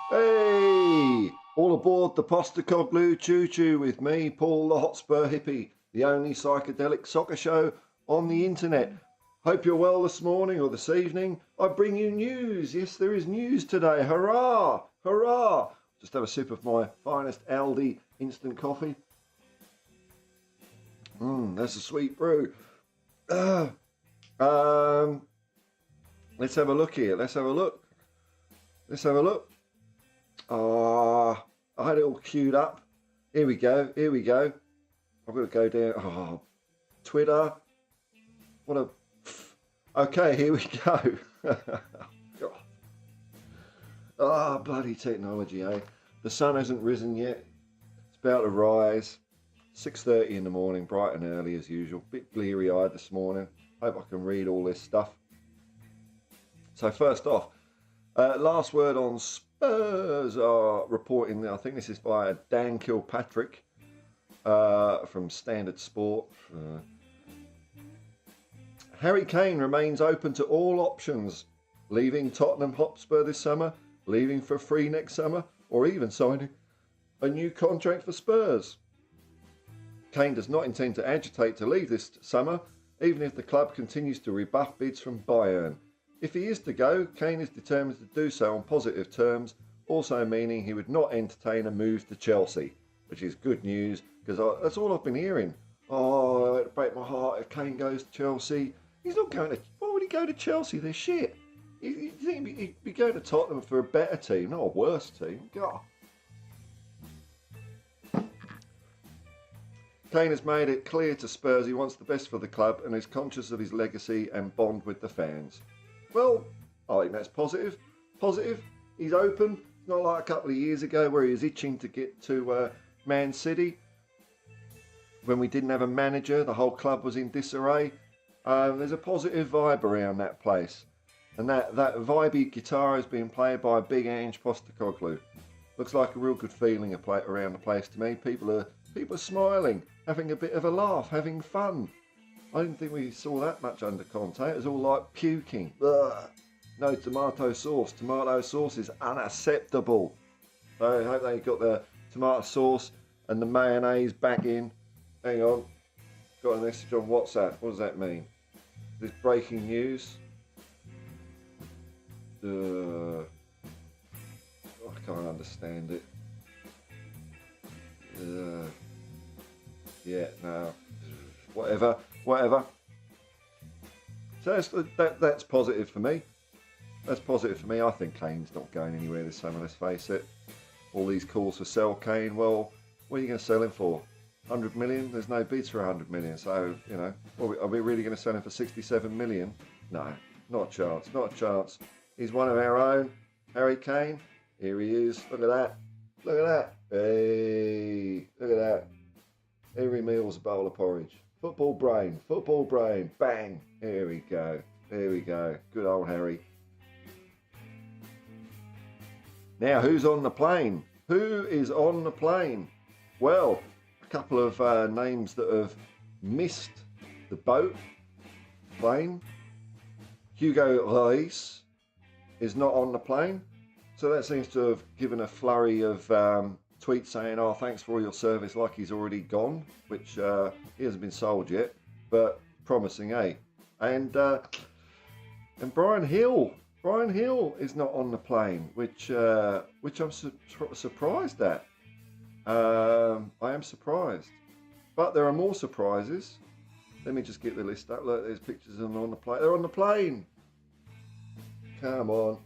Hey! All aboard the Postacoglu Choo Choo with me, Paul the Hotspur Hippie, the only psychedelic soccer show on the internet. Hope you're well this morning or this evening. I bring you news. Yes, there is news today. Hurrah! Hurrah! Just have a sip of my finest Aldi instant coffee. That's a sweet brew. Let's have a look here. Let's have a look. I had it all queued up. Here we go. I've got to go down. Twitter. Okay, here we go. Bloody technology, eh? The sun hasn't risen yet. It's about to rise. 6:30 in the morning, bright and early as usual. Bit bleary-eyed this morning. Hope I can read all this stuff. So first off, last word on Spurs are reporting, I think this is via Dan Kilpatrick from Standard Sport. Harry Kane remains open to all options, leaving Tottenham Hotspur this summer, leaving for free next summer, or even signing a new contract for Spurs. Kane does not intend to agitate to leave this summer, even if the club continues to rebuff bids from Bayern. If he is to go, Kane is determined to do so on positive terms, also meaning he would not entertain a move to Chelsea, which is good news because that's all I've been hearing. Oh, it'd break my heart if Kane goes to Chelsea. He's not going to. Why would he go to Chelsea? They're shit. You think he'd be going to Tottenham for a better team, not a worse team? God. Kane has made it clear to Spurs he wants the best for the club and is conscious of his legacy and bond with the fans. Well, I think that's positive. He's open. It's not like a couple of years ago where he was itching to get to Man City. When we didn't have a manager, the whole club was in disarray. There's a positive vibe around that place. And that vibey guitar is being played by Big Ange Postecoglou. Looks like a real good feeling around the place to me. People are smiling, having a bit of a laugh, having fun. I didn't think we saw that much under Conte. It was all like puking. Ugh. No tomato sauce. Tomato sauce is unacceptable. So I hope they got the tomato sauce and the mayonnaise back in. Hang on. Got a message on WhatsApp. What does that mean? This breaking news. I can't understand it. Yeah, no. Whatever. So that's positive for me. I think Kane's not going anywhere this summer, let's face it. All these calls for sell Kane, well, what are you going to sell him for? 100 million? There's no bids for 100 million. So, are we really going to sell him for 67 million? No, not a chance. He's one of our own. Harry Kane. Here he is. Look at that. Hey, look at that. Every meal's a bowl of porridge. Football brain. Bang. Here we go. Good old Harry. Now, who's on the plane? Who is on the plane? Well, a couple of names that have missed the plane. Hugo Reis is not on the plane. So that seems to have given a flurry of tweets saying, oh, thanks for all your service, like he's already gone, which he hasn't been sold yet, but promising, eh? And Brian Hill is not on the plane, which I'm surprised at. I am surprised. But there are more surprises. Let me just get the list up. Look, there's pictures of them on the plane. They're on the plane. Come on.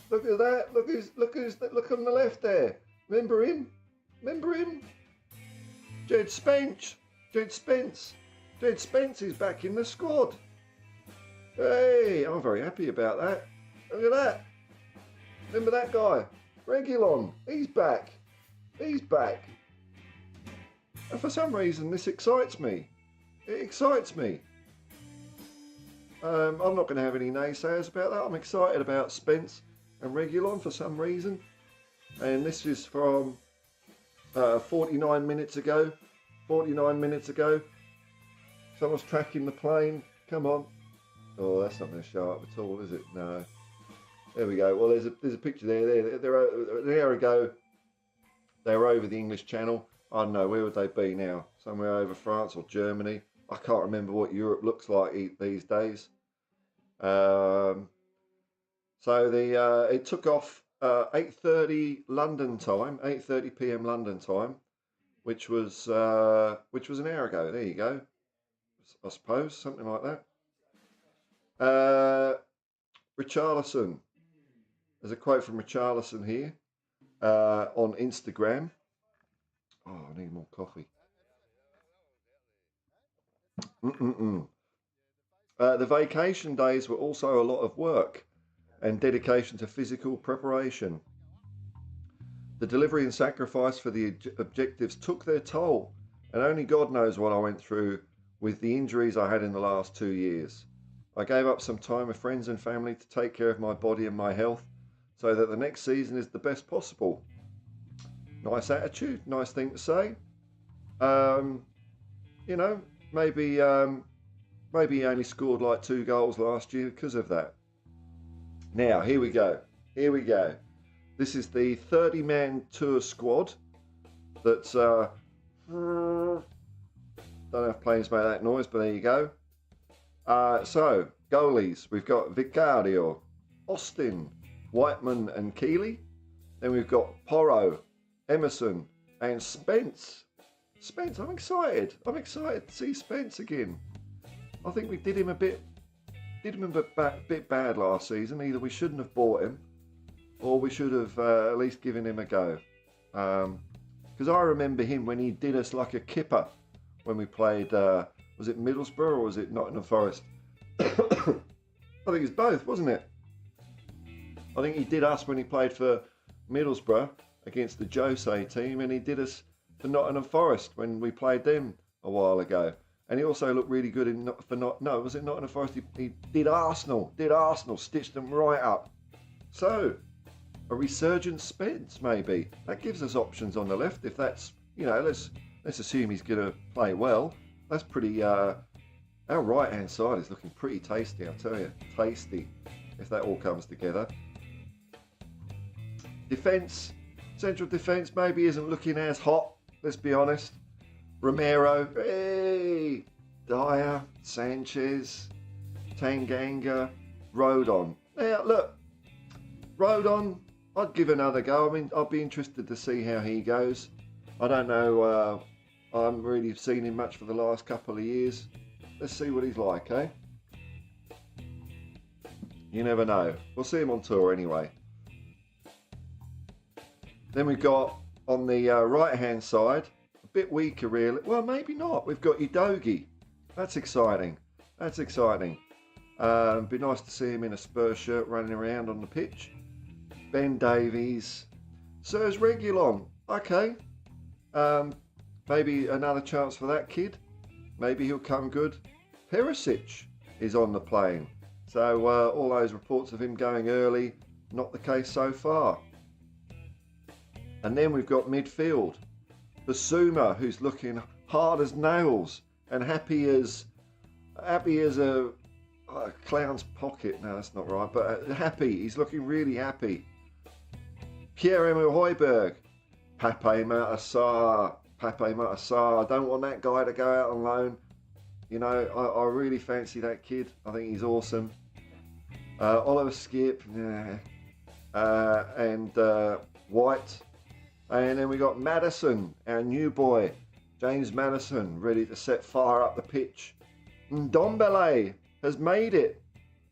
Look at that. Look on the left there. Remember him? Jed Spence is back in the squad. Hey, I'm very happy about that. Look at that. Remember that guy? Reguilon. He's back. And for some reason, this excites me. It excites me. I'm not going to have any naysayers about that. I'm excited about Spence and Reguilon for some reason. And this is from 49 minutes ago. Someone's tracking the plane. Come on. Oh, that's not going to show up at all, is it? No. There we go. Well, there's a picture there. They're an hour ago. They were over the English Channel. I don't know, where would they be now? Somewhere over France or Germany. I can't remember what Europe looks like these days. So it took off 8:30 London time, 8:30 p.m. London time, which was an hour ago. There you go. I suppose something like that. Richarlison. There's a quote from Richarlison here on Instagram. Oh, I need more coffee. The vacation days were also a lot of work and dedication to physical preparation. The delivery and sacrifice for the objectives took their toll, and only God knows what I went through with the injuries I had in the last 2 years. I gave up some time with friends and family to take care of my body and my health so that the next season is the best possible. Nice attitude, nice thing to say. You know, maybe he only scored like 2 goals last year because of that. Now, here we go. This is the 30-man tour squad that's... don't know if planes make that noise, but there you go. So, goalies. We've got Vicario, Austin, Whiteman and Keeley. Then we've got Porro, Emerson and Spence. Spence, I'm excited. To see Spence again. I think we did him a bit bad last season. Either we shouldn't have bought him, or we should have at least given him a go. Because I remember him when he did us like a kipper when we played. Was it Middlesbrough or was it Nottingham Forest? I think it was both, wasn't it? I think he did us when he played for Middlesbrough against the Jose team, and he did us for Nottingham Forest when we played them a while ago. And he also looked really good was it Nottingham Forest? He did Arsenal, stitched them right up. So, a resurgent Spence maybe. That gives us options on the left. If that's, let's assume he's going to play well. That's pretty, our right hand side is looking pretty tasty, I'll tell you. Tasty, if that all comes together. Defence, central defence maybe isn't looking as hot, let's be honest. Romero, hey, Dyer, Sanchez, Tanganga, Rodon. Now, look, Rodon, I'd give another go. I mean, I'd be interested to see how he goes. I don't know, I haven't really seen him much for the last couple of years. Let's see what he's like, eh? You never know. We'll see him on tour anyway. Then we've got, on the right-hand side, a bit weaker really. Well, maybe not. We've got Udogie. That's exciting. Be nice to see him in a Spurs shirt running around on the pitch. Ben Davies. Serge Reguilon. Okay. Maybe another chance for that kid. Maybe he'll come good. Perisic is on the plane. So all those reports of him going early, not the case so far. And then we've got midfield. Basuma, who's looking hard as nails and happy as a clown's pocket. No, that's not right, but happy. He's looking really happy. Pierre-Emile Højbjerg. Pape Matar Sarr. I don't want that guy to go out on loan. I really fancy that kid. I think he's awesome. Oliver Skip. And White. And then we got Maddison, our new boy, James Maddison, ready to set fire up the pitch. Ndombele has made it.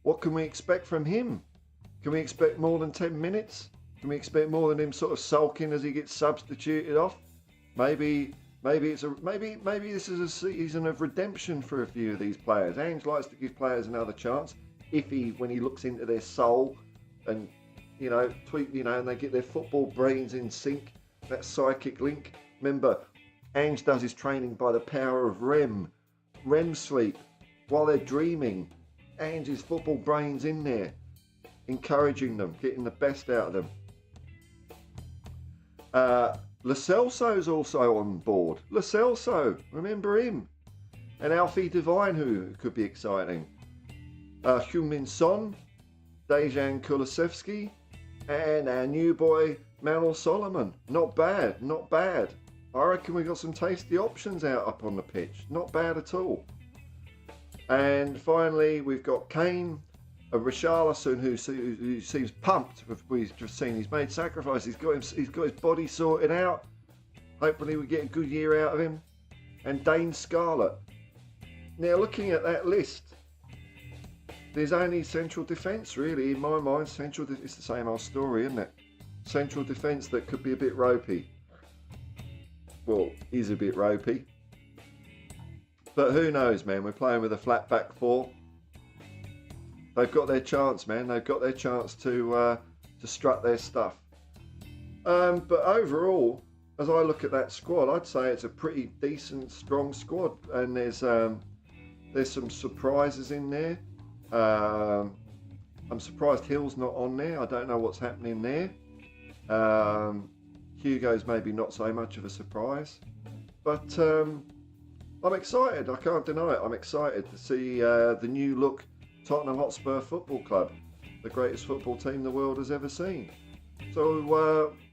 What can we expect from him? Can we expect more than 10 minutes? Can we expect more than him sort of sulking as he gets substituted off? Maybe this is a season of redemption for a few of these players. Ange likes to give players another chance when he looks into their soul and and they get their football brains in sync. That psychic link. Remember, Ange does his training by the power of REM sleep. While they're dreaming, Ange's football brain's in there, encouraging them, getting the best out of them. Lo Celso's also on board. Lo Celso, remember him? And Alfie Devine, who could be exciting. Heung-min Son, Dejan Kulusevski, and our new boy Manor Solomon. Not bad, not bad. I reckon we got some tasty options out up on the pitch. Not bad at all. And finally, we've got Kane and Richarlison, who seems pumped. We've just seen he's made sacrifices. He's got his body sorted out. Hopefully, we get a good year out of him. And Dane Scarlett. Now, looking at that list, there's only central defence, really, in my mind. It's the same old story, isn't it? Central defence that could be a bit ropey. Well, is a bit ropey. But who knows, man? We're playing with a flat back four. They've got their chance, man. They've got their chance to strut their stuff. But overall, as I look at that squad, I'd say it's a pretty decent, strong squad. And there's some surprises in there. I'm surprised Hill's not on there. I don't know what's happening there. Hugo's maybe not so much of a surprise. But I'm excited. I can't deny it. I'm excited to see the new look Tottenham Hotspur Football Club, the greatest football team the world has ever seen. So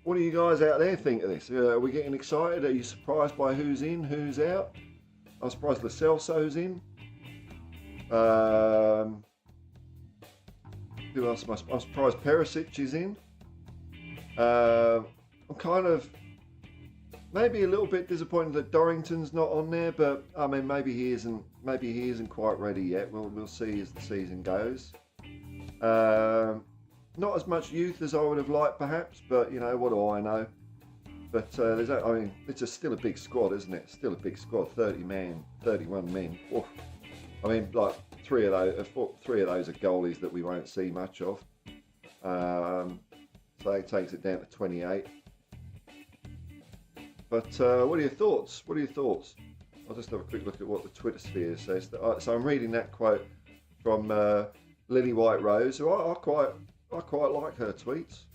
what do you guys out there think of this? Are we getting excited? Are you surprised by who's in, who's out? I'm surprised Lo Celso's in. Who else? I'm surprised Perisic is in. I'm kind of maybe a little bit disappointed that Dorrington's not on there, but I mean maybe he isn't quite ready yet. We'll see as the season goes. Not as much youth as I would have liked, perhaps, but you know, what do I know? But it's still a big squad, isn't it? Still a big squad, 31 men. Oof. I mean, like three of those are goalies that we won't see much of. So it takes it down to 28. But what are your thoughts? I'll just have a quick look at what the Twitter sphere says. So I'm reading that quote from Lily White Rose, who I quite like her tweets.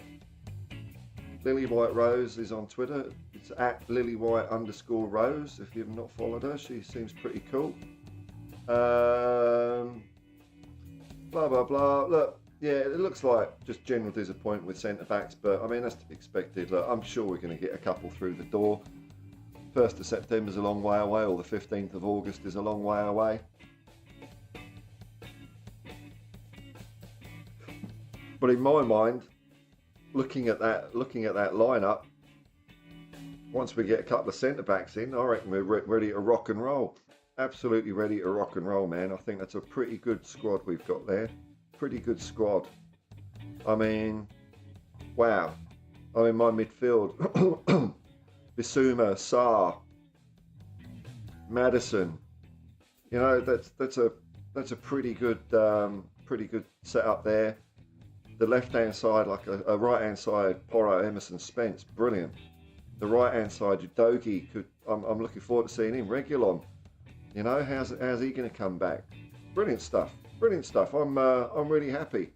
Lily White Rose is on Twitter. It's at @LilyWhite_Rose. If you've not followed her, she seems pretty cool. Blah blah blah. Look, yeah, it looks like just general disappointment with centre backs, but I mean that's to be expected. Look, I'm sure we're going to get a couple through the door. 1st of September is a long way away, or the 15th of August is a long way away. But in my mind, looking at that lineup, once we get a couple of centre backs in, I reckon we're ready to rock and roll. Absolutely ready to rock and roll, man. I think that's a pretty good squad we've got there. Pretty good squad. I mean, wow. I mean, my midfield: Bissouma, Sarr, Maddison. You know, that's a pretty good setup there. The left-hand side, like a right-hand side, Porro, Emerson, Spence, brilliant. The right-hand side, Udogie, I'm looking forward to seeing him. Reguilon, you know, how's he going to come back? Brilliant stuff. I'm really happy.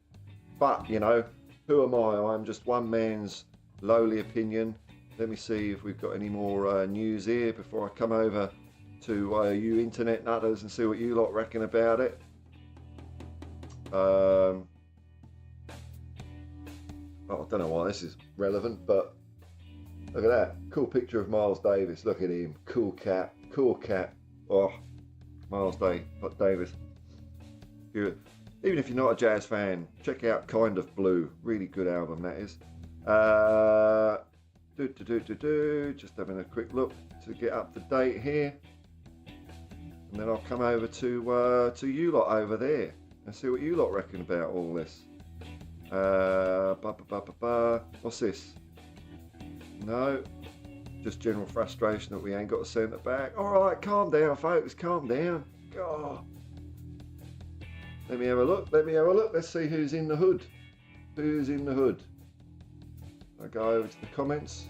But you know, who am I? I'm just one man's lowly opinion. Let me see if we've got any more news here before I come over to you internet nutters and see what you lot reckon about it. I don't know why this is relevant, but look at that. Cool picture of Miles Davis. Look at him. Cool cat. Oh, Miles Davis. Even if you're not a jazz fan, check out Kind of Blue. Really good album, that is. Just having a quick look to get up to date here. And then I'll come over to you lot over there and see what you lot reckon about all this. What's this? No, just general frustration that we ain't got a centre back. Alright, calm down folks, calm down. God. Let me have a look, let's see who's in the hood. I go over to the comments.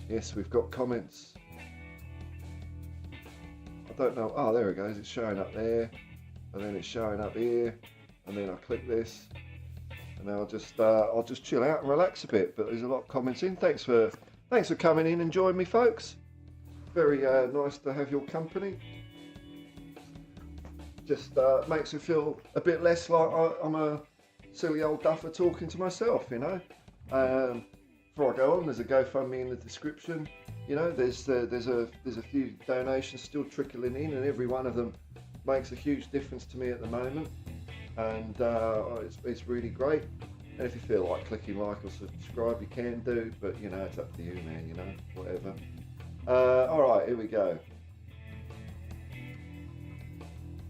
Yes, we've got comments. I don't know, oh there it goes, it's showing up there. And then it's showing up here. And then I click this. And then I'll just chill out and relax a bit. But there's a lot of comments in. Thanks for coming in and joining me, folks. Very nice to have your company. Just makes me feel a bit less like I'm a silly old duffer talking to myself, you know. Before I go on, there's a GoFundMe in the description. You know, there's a few donations still trickling in, and every one of them makes a huge difference to me at the moment, and it's really great. And if you feel like clicking like or subscribe, you can do, but you know, it's up to you, man. You know, whatever. All right, here we go.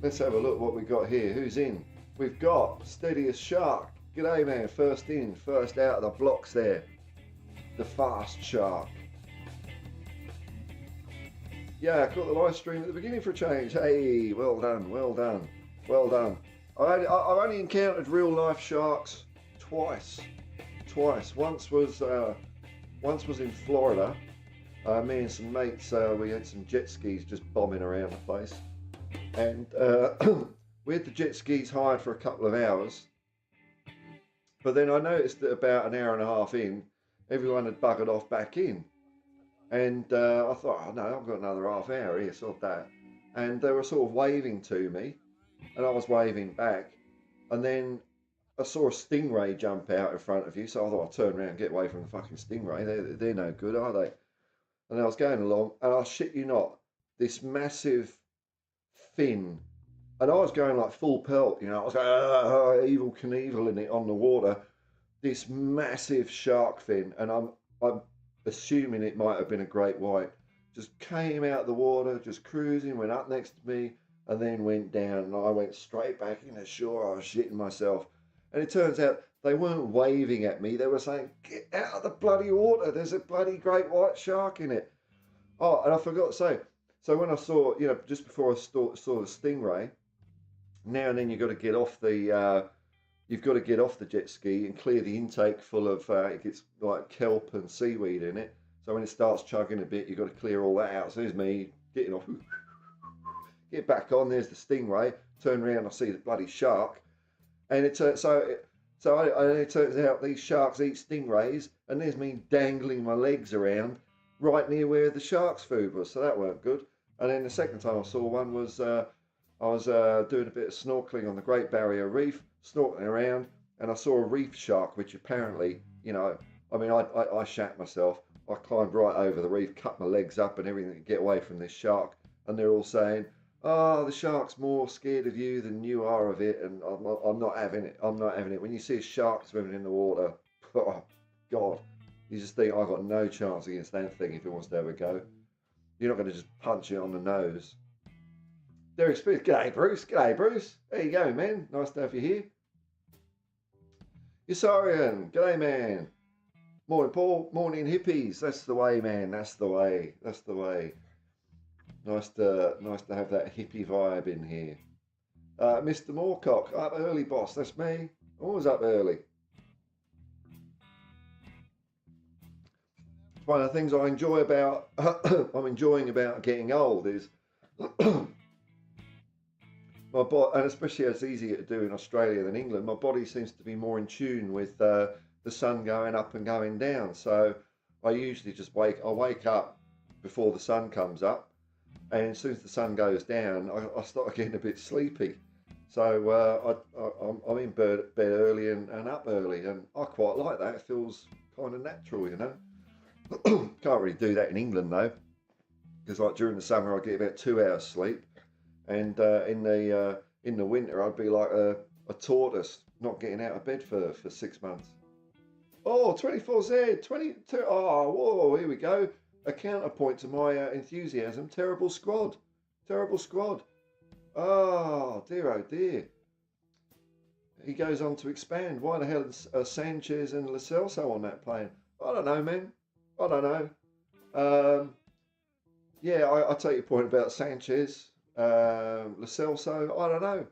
Let's have a look what we got here. Who's in? We've got Steady as Shark. G'day, man. First in, first out of the blocks there. The Fast Shark. Yeah, I caught the live stream at the beginning for a change. Hey, well done, well done, well done. I've only encountered real life sharks twice. Once was in Florida. Me and some mates, we had some jet skis just bombing around the place, and we had the jet skis hired for a couple of hours. But then I noticed that about an hour and a half in, everyone had buggered off back in. And I thought, oh no, I've got another half hour here, sort that. And they were sort of waving to me, and I was waving back. And then I saw a stingray jump out in front of you, so I thought I'd turn around and get away from the fucking stingray. They're no good, are they? And I was going along, and I shit you not, this massive fin, and I was going like full pelt, you know, I was going, Evil Knievel in it on the water, this massive shark fin, and I'm assuming it might have been a great white, just came out of the water, just cruising, went up next to me, and then went down, and I went straight back in the shore. I was shitting myself. And it turns out they weren't waving at me, they were saying, get out of the bloody water, there's a bloody great white shark in it. Oh, and I forgot to say, so when I saw, you know, just before I saw the stingray, now and then you've got to get off the jet ski and clear the intake full of, it gets like kelp and seaweed in it. So when it starts chugging a bit, you've got to clear all that out. So there's me getting off, get back on, there's the stingray, turn around, I see the bloody shark. And it turns out these sharks eat stingrays, and there's me dangling my legs around right near where the shark's food was. So that weren't good. And then the second time I saw one was, I was doing a bit of snorkeling on the Great Barrier Reef, snorkeling around, and I saw a reef shark, which apparently, you know, I mean, I shat myself. I climbed right over the reef, cut my legs up and everything to get away from this shark. And they're all saying, oh, the shark's more scared of you than you are of it. And I'm not having it. I'm not having it. When you see a shark swimming in the water, oh, God, you just think, I've got no chance against that thing if it wants to have a go. You're not going to just punch it on the nose. Derek Spurs, g'day Bruce, g'day Bruce. There you go, man. Nice to have you here. Yusarian, g'day, man. Morning, Paul. Morning, hippies. That's the way, man. That's the way. That's the way. Nice to have that hippie vibe in here. Mr. Moorcock, up early, boss. That's me. Always up early. It's one of the things I enjoy about I'm enjoying about getting old is my body, and especially as it's easier to do in Australia than England, my body seems to be more in tune with the sun going up and going down. So I usually just wake up before the sun comes up, and as soon as the sun goes down, I start getting a bit sleepy. So I'm in bed early and up early, and I quite like that. It feels kind of natural, you know. Can't really do that in England though, because like during the summer I get about 2 hours sleep, and in the winter I'd be like a tortoise not getting out of bed for 6 months. Oh, 24Z, 22. Oh, whoa, here we go. A counterpoint to my enthusiasm. Terrible squad. Terrible squad. Oh dear. He goes on to expand. Why the hell is Sanchez and Lo Celso on that plane? I don't know, man. I don't know. Yeah, I take your point about Sanchez. Lo Celso, I don't know.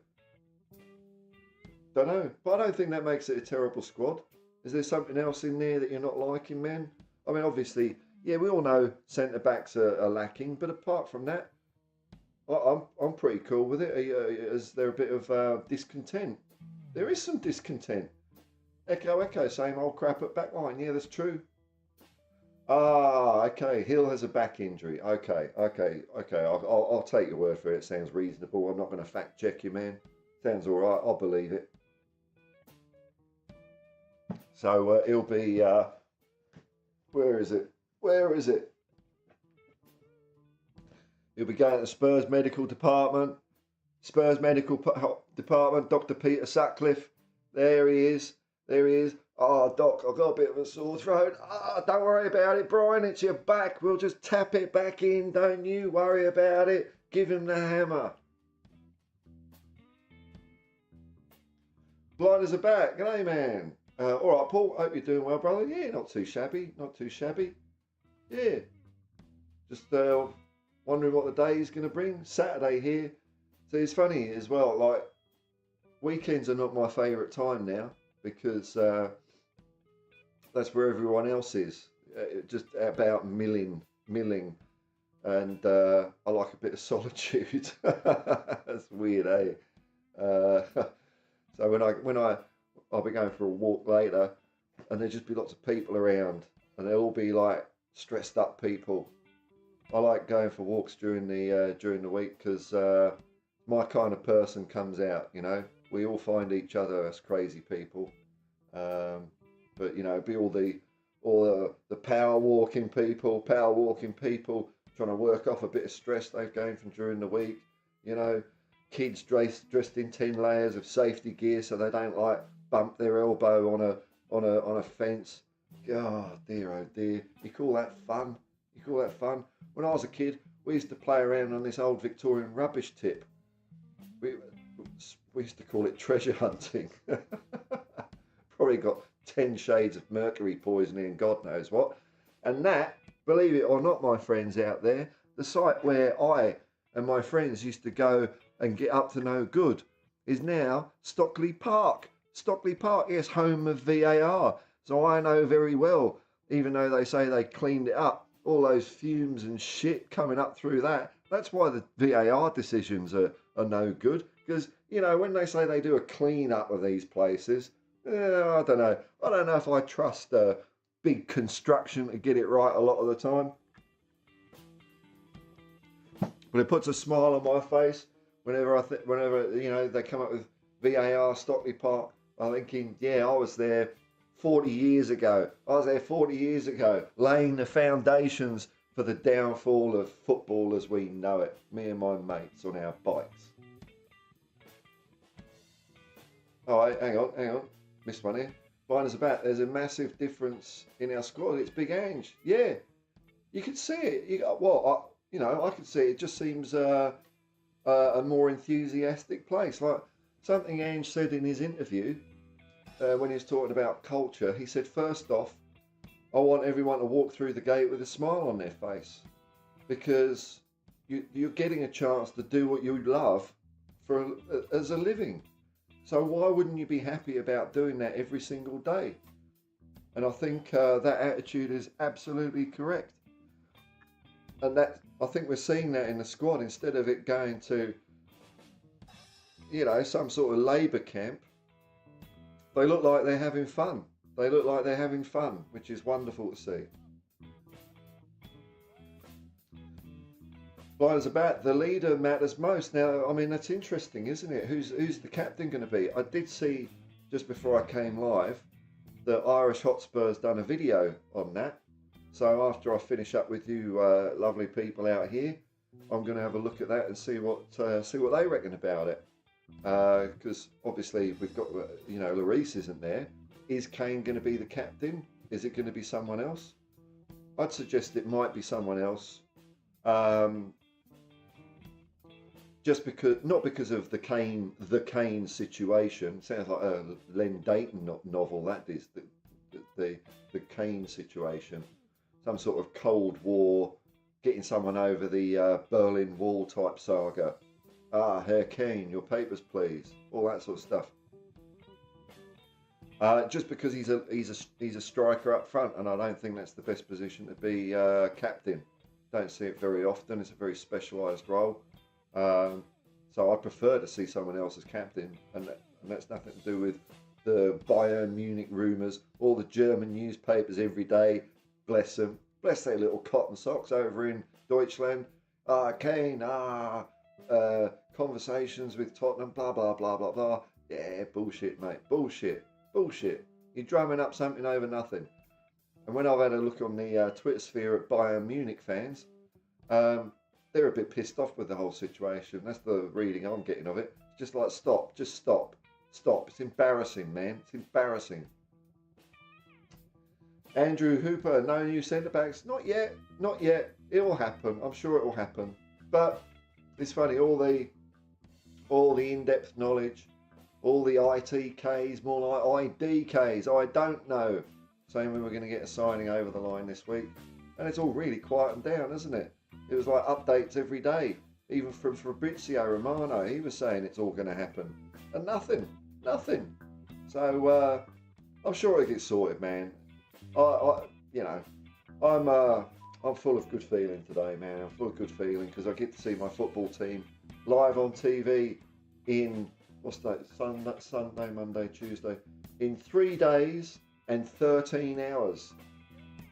But I don't think that makes it a terrible squad. Is there something else in there that you're not liking, man? I mean, obviously, yeah, we all know centre-backs are lacking, but apart from that, I'm pretty cool with it. Is there a bit of discontent? There is some discontent. Echo, same old crap at backline. Yeah, that's true. Ah, okay, Hill has a back injury. Okay, I'll take your word for it. It sounds reasonable. I'm not going to fact check you, man. Sounds all right. I'll believe it. So he'll be, where is it? Where is it? He'll be going to the Spurs medical department. Spurs medical department, Dr. Peter Sutcliffe. There he is. There he is. Oh, Doc, I've got a bit of a sore throat. Oh, don't worry about it, Brian. It's your back. We'll just tap it back in. Don't you worry about it. Give him the hammer. Blinders are back. G'day, man. All right, Paul. Hope you're doing well, brother. Yeah, not too shabby. Not too shabby. Yeah. Just wondering what the day is going to bring. Saturday here. So it's funny as well, like, weekends are not my favourite time now because that's where everyone else is. Just about milling. And I like a bit of solitude. That's weird, eh? So I'll be going for a walk later, and there'll just be lots of people around, and they'll all be like stressed up people. I like going for walks during the week because my kind of person comes out. You know, we all find each other as crazy people, but you know, be all the power walking people trying to work off a bit of stress they've gained from during the week. You know, kids dressed in 10 layers of safety gear so they don't like bump their elbow on a fence. Oh dear, you call that fun? You call that fun? When I was a kid, we used to play around on this old Victorian rubbish tip. We used to call it treasure hunting. Probably got 10 shades of mercury poisoning and God knows what. And that, believe it or not, my friends out there, the site where I and my friends used to go and get up to no good is now Stockley Park. Stockley Park, yes, home of VAR. So I know very well, even though they say they cleaned it up, all those fumes and shit coming up through that. That's why the VAR decisions are no good. Because, you know, when they say they do a clean up of these places, I don't know. I don't know if I trust big construction to get it right a lot of the time. But it puts a smile on my face whenever you know they come up with VAR Stockley Park. I'm thinking, yeah, I was there 40 years ago. I was there 40 years ago, laying the foundations for the downfall of football as we know it. Me and my mates on our bikes. Oh, hang on. Missed one here. Behind us about, there's a massive difference in our squad. It's Big Ange. Yeah, you can see it. I can see it. It just seems a more enthusiastic place. Like something Ange said in his interview when he was talking about culture. He said, first off, I want everyone to walk through the gate with a smile on their face because you're getting a chance to do what you love as a living. So why wouldn't you be happy about doing that every single day? And I think that attitude is absolutely correct. And I think we're seeing that in the squad. Instead of it going to, you know, some sort of labour camp, they look like they're having fun. Which is wonderful to see. Blinders about, the leader matters most. Now, I mean, that's interesting, isn't it? Who's the captain going to be? I did see, just before I came live, that Irish Hotspur's done a video on that. So after I finish up with you lovely people out here, I'm going to have a look at that and see what they reckon about it. Because obviously we've got, you know, Lloris isn't there. Is Kane going to be the captain? Is it going to be someone else? I'd suggest it might be someone else. Just because, not because of the Kane situation. Sounds like a Len Dayton novel. That is the Kane situation. Some sort of Cold War, getting someone over the Berlin Wall type saga. Herr Kane, your papers, please. All that sort of stuff. Just because he's a striker up front, and I don't think that's the best position to be captain. Don't see it very often. It's a very specialised role. So I prefer to see someone else as captain, and that's nothing to do with the Bayern Munich rumours, all the German newspapers every day. Bless them. Bless their little cotton socks over in Deutschland. Kane, conversations with Tottenham, blah, blah, blah, blah, blah. Yeah, bullshit, mate. Bullshit. You're drumming up something over nothing. And when I've had a look on the Twitter sphere at Bayern Munich fans, they're a bit pissed off with the whole situation. That's the reading I'm getting of it. It's just like, stop, just stop, stop. It's embarrassing, man. It's embarrassing. Andrew Hooper, no new centre backs. Not yet, not yet. It will happen. I'm sure it will happen. But it's funny, all the in-depth knowledge, all the ITKs, more like IDKs. I don't know. Saying we were going to get a signing over the line this week, and it's all really quietened down, isn't it? It was like updates every day, even from Fabrizio Romano. He was saying it's all going to happen, and nothing. So I'm sure it gets sorted, man. I'm full of good feeling today, man. I'm full of good feeling because I get to see my football team live on TV in what's that? Sunday, Monday, Tuesday, in 3 days and 13 hours.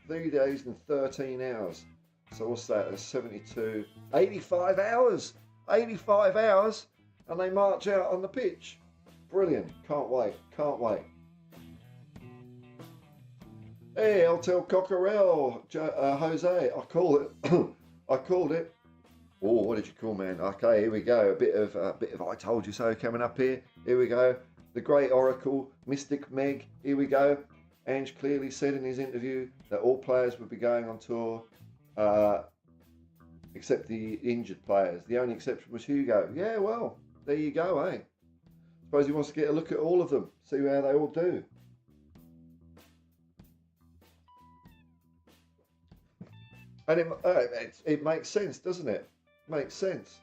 3 days and 13 hours. So what's that? That's 72, 85 hours. 85 hours, and they march out on the pitch. Brilliant. Can't wait. Hey, I'll tell Cockerell, Jose. I called it. Oh, what did you call, man? Okay, here we go. A bit of I told you so coming up here. Here we go. The great oracle, Mystic Meg. Here we go. Ange clearly said in his interview that all players would be going on tour, except the injured players. The only exception was Hugo. Yeah, well, there you go, eh? Suppose he wants to get a look at all of them, see how they all do. And it makes sense, doesn't it? Makes sense.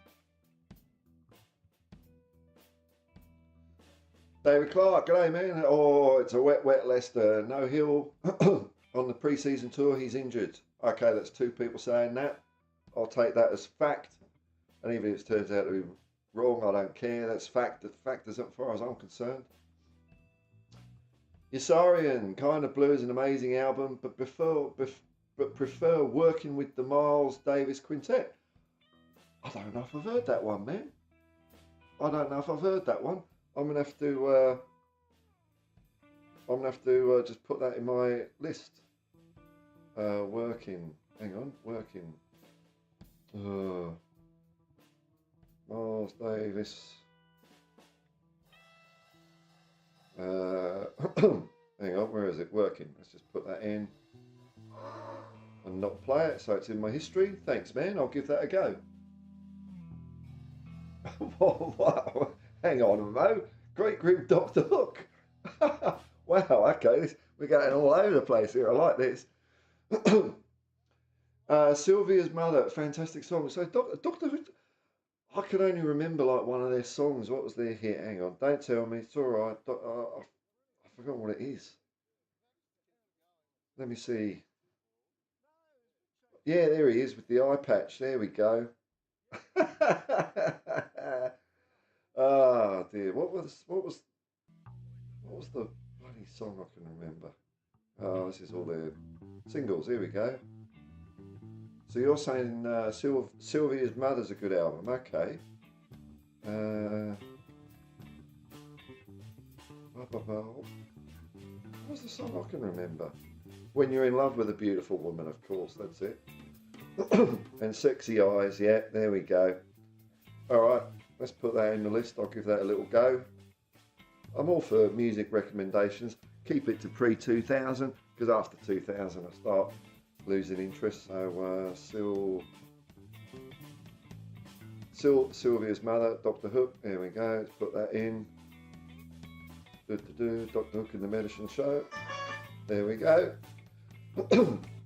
David Clark, g'day man. Oh, it's a wet Leicester. No Hill on the pre-season tour. He's injured. Okay, that's 2 people saying that. I'll take that as fact. And even if it turns out to be wrong, I don't care. That's fact. The fact is, as far as I'm concerned. Yasarian, Kind of Blue is an amazing album, but prefer working with the Miles Davis Quintet. I don't know if I've heard that one, man. I'm gonna have to just put that in my list. Working. Hang on, working. Miles Davis. Hang on, where is it? Working. Let's just put that in and not play it, so it's in my history. Thanks, man. I'll give that a go. Wow. Hang on, Mo. Great group, Dr. Hook. Wow, okay. We're going all over the place here. I like this. Sylvia's Mother, fantastic song. So Dr. Hook, I can only remember like one of their songs. What was their hit? Hang on. Don't tell me. It's all right. I forgot what it is. Let me see. Yeah, there he is with the eye patch. There we go. Oh dear. What was the bloody song I can remember? Oh, this is all their singles. Here we go. So you're saying Sylvia's Mother's a good album, okay? What's the song I can remember? When You're in Love with a Beautiful Woman, of course, that's it. And Sexy Eyes, yeah, there we go. All right, let's put that in the list. I'll give that a little go. I'm all for music recommendations. Keep it to pre-2000, because after 2000 I start losing interest. So Sylvia's Mother, Dr. Hook, there we go. Let's put that in. Dr. Hook in the Medicine Show. There we go.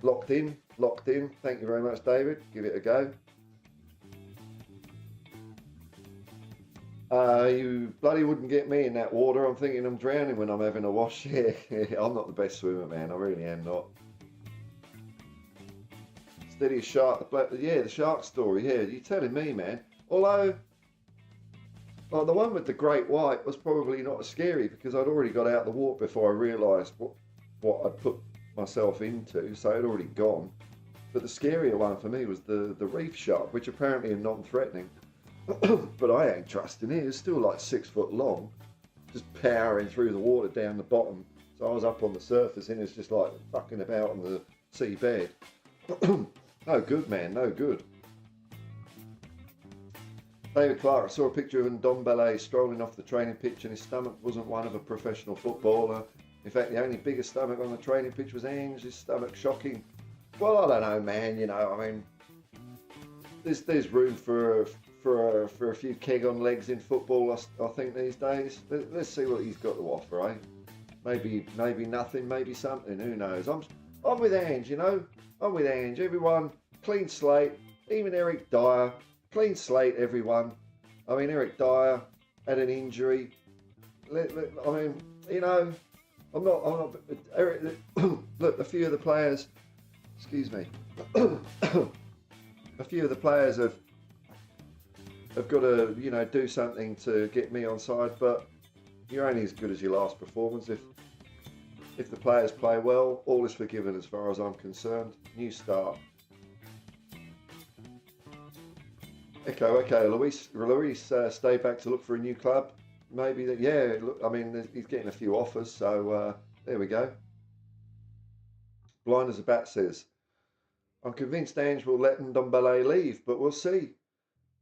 Locked in. Thank you very much, David. Give it a go. You bloody wouldn't get me in that water. I'm thinking I'm drowning when I'm having a wash. Yeah, I'm not the best swimmer, man. I really am not. Steady as shark. The shark story. Yeah, you're telling me, man. Although, the one with the great white was probably not as scary because I'd already got out of the water before I realised what I'd put myself into, so it had already gone. But the scarier one for me was the reef shark, which apparently are non-threatening. But I ain't trusting it. It's still like 6 foot long, just powering through the water down the bottom. So I was up on the surface and it's just like fucking about on the seabed. No good, man, no good. David Clark, I saw a picture of Ndombele strolling off the training pitch and his stomach wasn't one of a professional footballer. In fact, the only bigger stomach on the training pitch was Ange's stomach. Shocking. Well, I don't know, man, you know, I mean, there's room for a few keg on legs in football, I think, these days. Let's see what he's got to offer, eh? Maybe nothing, maybe something, who knows. I'm with Ange, you know. I'm with Ange. Everyone, clean slate. Even Eric Dyer, clean slate, everyone. I mean, Eric Dyer had an injury. I mean, you know, I'm not. Eric, look, a few of the players. Excuse me. A few of the players have got to, you know, do something to get me on side, but you're only as good as your last performance. If the players play well, all is forgiven as far as I'm concerned. New start. Okay. Luis stay back to look for a new club. Maybe that. Yeah. Look, I mean, he's getting a few offers, so there we go. Blind as a bat says, I'm convinced Ange will let Ndombele leave, but we'll see.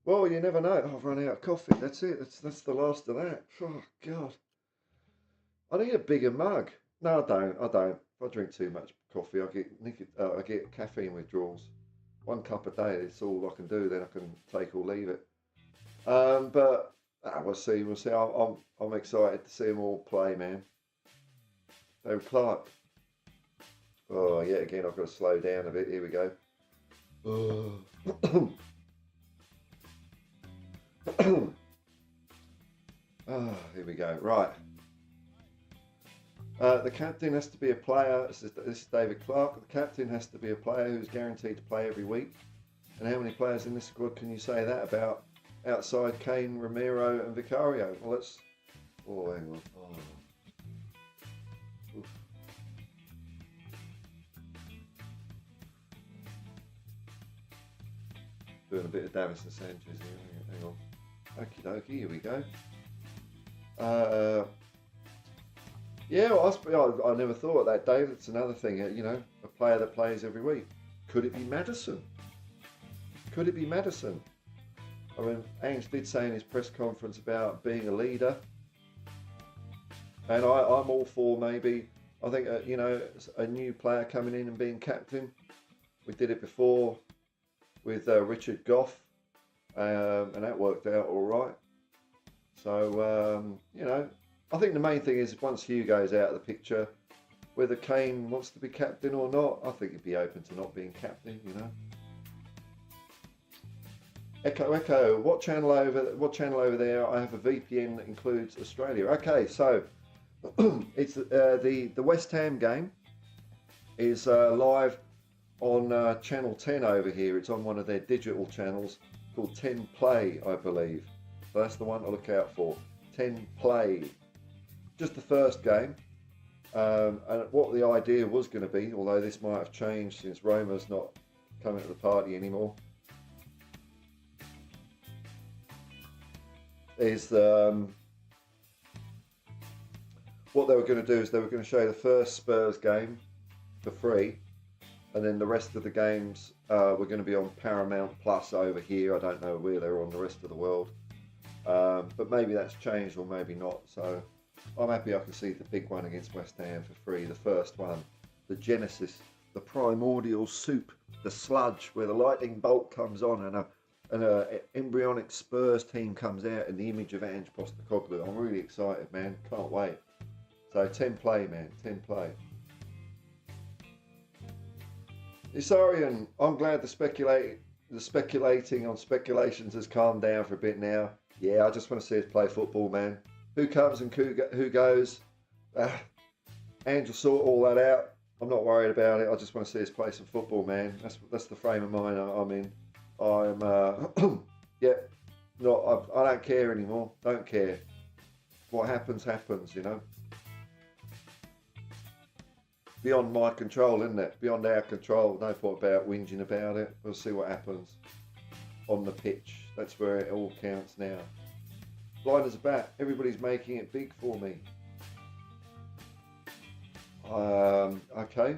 Well, you never know. Oh, I've run out of coffee. That's it. That's the last of that. Oh God. I need a bigger mug. No, I don't. If I drink too much coffee, I get caffeine withdrawals. 1 cup a day, it's all I can do. Then I can take or leave it. But we'll see. We'll see. I'm excited to see them all play, man. David Clark. Oh, yet again, I've got to slow down a bit. Here we go. Here we go. Right. The captain has to be a player. This is David Clark. The captain has to be a player who's guaranteed to play every week. And how many players in this squad can you say that about outside Kane, Romero, and Vicario? Well, let's. Oh, hang on. Oh. Oof. Doing a bit of Davison Sanchez here. Hang on. Okie dokie, here we go. Yeah, well, I never thought of that, Dave. It's another thing, you know, a player that plays every week. Could it be Maddison? Could it be Maddison? I mean, Ange did say in his press conference about being a leader. And I'm all for maybe, I think, you know, a new player coming in and being captain. We did it before with Richard Goff, and that worked out all right. So, you know, I think the main thing is once Hugo's out of the picture, whether Kane wants to be captain or not, I think he'd be open to not being captain, you know. Echo, what channel over there? I have a VPN that includes Australia. Okay, so it's the West Ham game is live on channel 10 over here. It's on one of their digital channels called 10 Play, I believe. So that's the one to look out for. 10 Play. Just the first game. And what the idea was going to be, although this might have changed since Roma's not coming to the party anymore, is what they were going to do is they were going to show the first Spurs game for free, and then the rest of the games were going to be on Paramount Plus over here. I don't know where they're on the rest of the world, but maybe that's changed or maybe not. So I'm happy I can see the big one against West Ham for free, the first one, the Genesis, the primordial soup, the sludge where the lightning bolt comes on and an embryonic Spurs team comes out in the image of Ange Postecoglou. I'm really excited, man. Can't wait. So 10 Play, man. 10 Play. Isarian, I'm glad the speculating on speculations has calmed down for a bit now. Yeah, I just want to see us play football, man. Who comes and who goes? Ange will sort all that out. I'm not worried about it. I just want to see us play some football, man. That's the frame of mind I'm in. I'm yeah. No, I don't care anymore. Don't care. What happens, happens. You know. Beyond my control, isn't it? Beyond our control. No point about whinging about it. We'll see what happens on the pitch. That's where it all counts now. Blind as a bat. Everybody's making it big for me. Okay.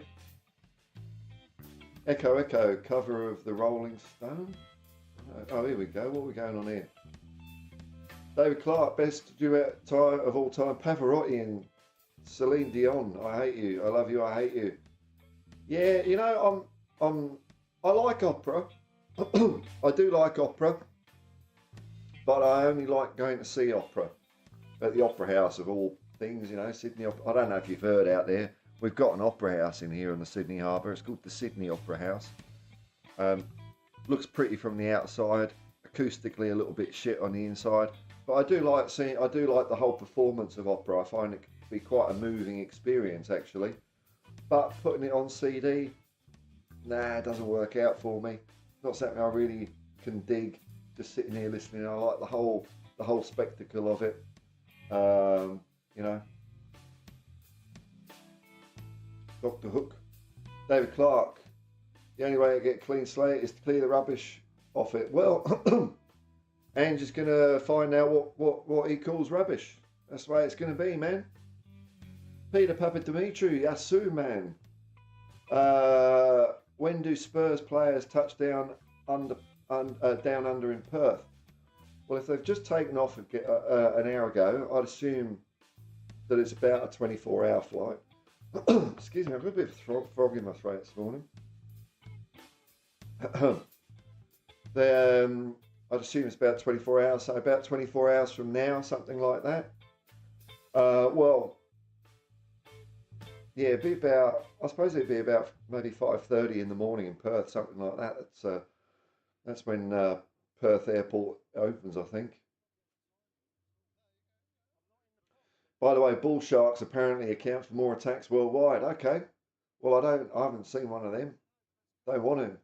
Echo, echo, cover of the Rolling Stone. Oh, here we go. What are we going on here? David Clark, best duet of all time. Pavarotti and Celine Dion. I hate you. I love you. I hate you. Yeah, you know, I like opera. I do like opera, but I only like going to see opera at the Opera House of all things. You know, Sydney. I don't know if you've heard out there. We've got an opera house in here in the Sydney Harbour. It's called the Sydney Opera House. Looks pretty from the outside. Acoustically, a little bit shit on the inside. But I do like seeing. I do like the whole performance of opera. I find it to be quite a moving experience, actually. But putting it on CD, nah, it doesn't work out for me. Not something I really can dig. Just sitting here listening. I like the whole spectacle of it. You know. Dr. Hook, David Clark. The only way to get a clean slate is to clear the rubbish off it. Well, Ange is going to find out what he calls rubbish. That's the way it's going to be, man. Peter Papadimitriou, Yasu, man. When do Spurs players touch down under in Perth? Well, if they've just taken off an hour ago, I'd assume that it's about a 24-hour flight. Excuse me, I've got a bit of frog in my throat this morning. I'd assume it's about 24 hours, so about 24 hours from now, something like that. Well, yeah, it'd be about, I suppose it'd be about maybe 5:30 in the morning in Perth, something like that. That's when Perth Airport opens, I think. By the way, bull sharks apparently account for more attacks worldwide. Okay. Well, I haven't seen one of them. Don't want to.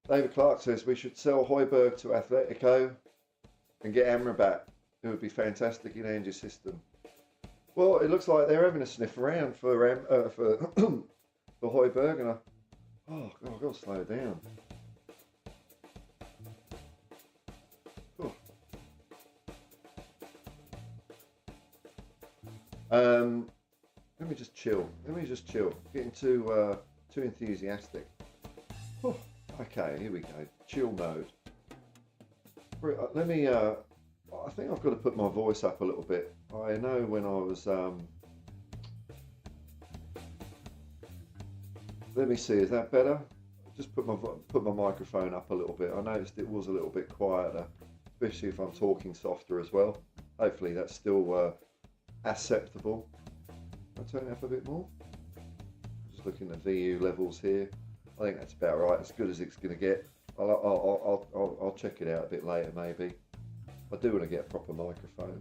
David Clark says we should sell Højbjerg to Atletico and get Amrabat. It would be fantastic in Ange's system. Well, it looks like they're having a sniff around for Højbjerg, and oh God, I've got to slow down. Let me just chill. Getting too enthusiastic. Oh, okay, here we go. Chill mode. Let me. I think I've got to put my voice up a little bit. I know when I was. Let me see. Is that better? Just put my microphone up a little bit. I noticed it was a little bit quieter, especially if I'm talking softer as well. Hopefully that's still acceptable. I'll turn it up a bit more. Just looking at VU levels here. I think that's about right, as good as it's going to get. I'll check it out a bit later maybe. I do want to get a proper microphone.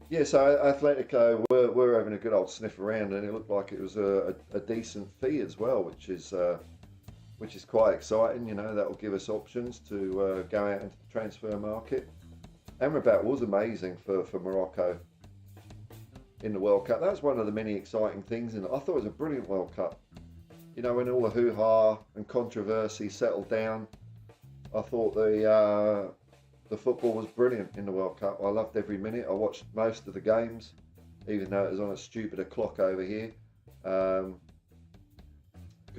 Yeah, so Atletico were having a good old sniff around, and it looked like it was a decent fee as well, which is quite exciting. You know, that will give us options to go out into the transfer market. Amrabat was amazing for Morocco in the World Cup. That's one of the many exciting things, and I thought it was a brilliant World Cup. You know, when all the hoo-ha and controversy settled down, I thought the football was brilliant in the World Cup. I loved every minute. I watched most of the games, even though it was on a stupider clock over here, because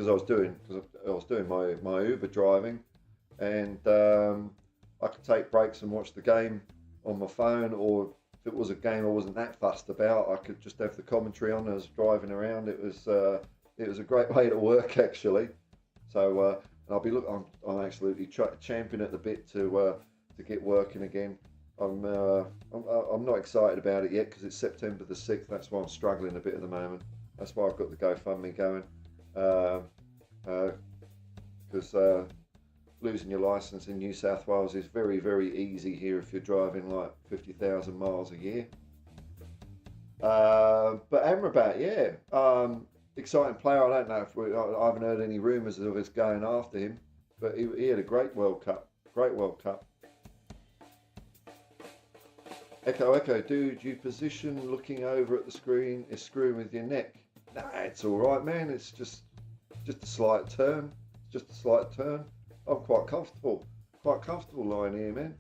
I was doing my Uber driving, and I could take breaks and watch the game on my phone, or if it was a game I wasn't that fussed about, I could just have the commentary on as driving around. It was a great way to work, actually. So and I'm absolutely champing at the bit to get working again. I'm not excited about it yet because it's September the 6th. That's why I'm struggling a bit at the moment. That's why I've got the GoFundMe going, because losing your license in New South Wales is very, very easy here if you're driving like 50,000 miles a year. But Amrabat, yeah, exciting player. I don't know if I haven't heard any rumours of us going after him, but he had a great World Cup. Echo, dude, you position looking over at the screen is screwing with your neck. Nah, it's all right, man. It's just a slight turn. I'm quite comfortable lying here, man.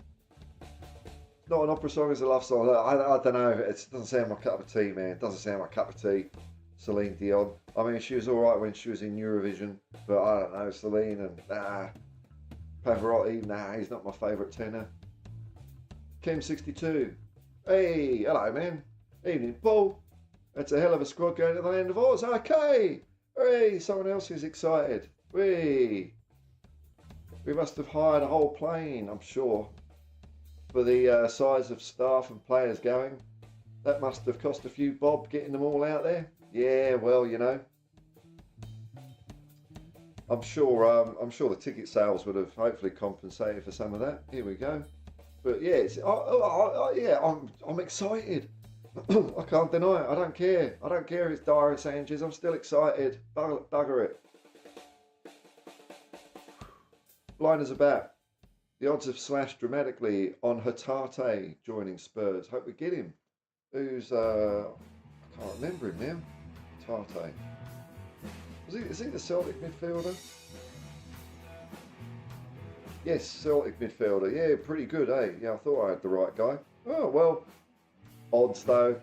Not an opera song, it's a love song. I don't know. It doesn't sound my cup of tea, man. It doesn't sound my cup of tea. Celine Dion. I mean, she was all right when she was in Eurovision, but I don't know, Celine and Pavarotti. Nah, he's not my favourite tenor. Kim62. Hey, hello, man. Evening, Paul. That's a hell of a squad going to the land of Oz. Okay. Hey, someone else is excited. We must have hired a whole plane, I'm sure, for the size of staff and players going. That must have cost a few bob getting them all out there. Yeah, well, you know, I'm sure the ticket sales would have hopefully compensated for some of that. Here we go. But yeah, I'm excited. I can't deny it. I don't care. I don't care if it's dire Sanchez. I'm still excited. Bugger it. Blinders about. The odds have slashed dramatically on Hatate joining Spurs. Hope we get him. Who's I can't remember him now. Hatate. Is he the Celtic midfielder? Yes, Celtic midfielder. Yeah, pretty good, eh? Yeah, I thought I had the right guy. Oh well. Odds though.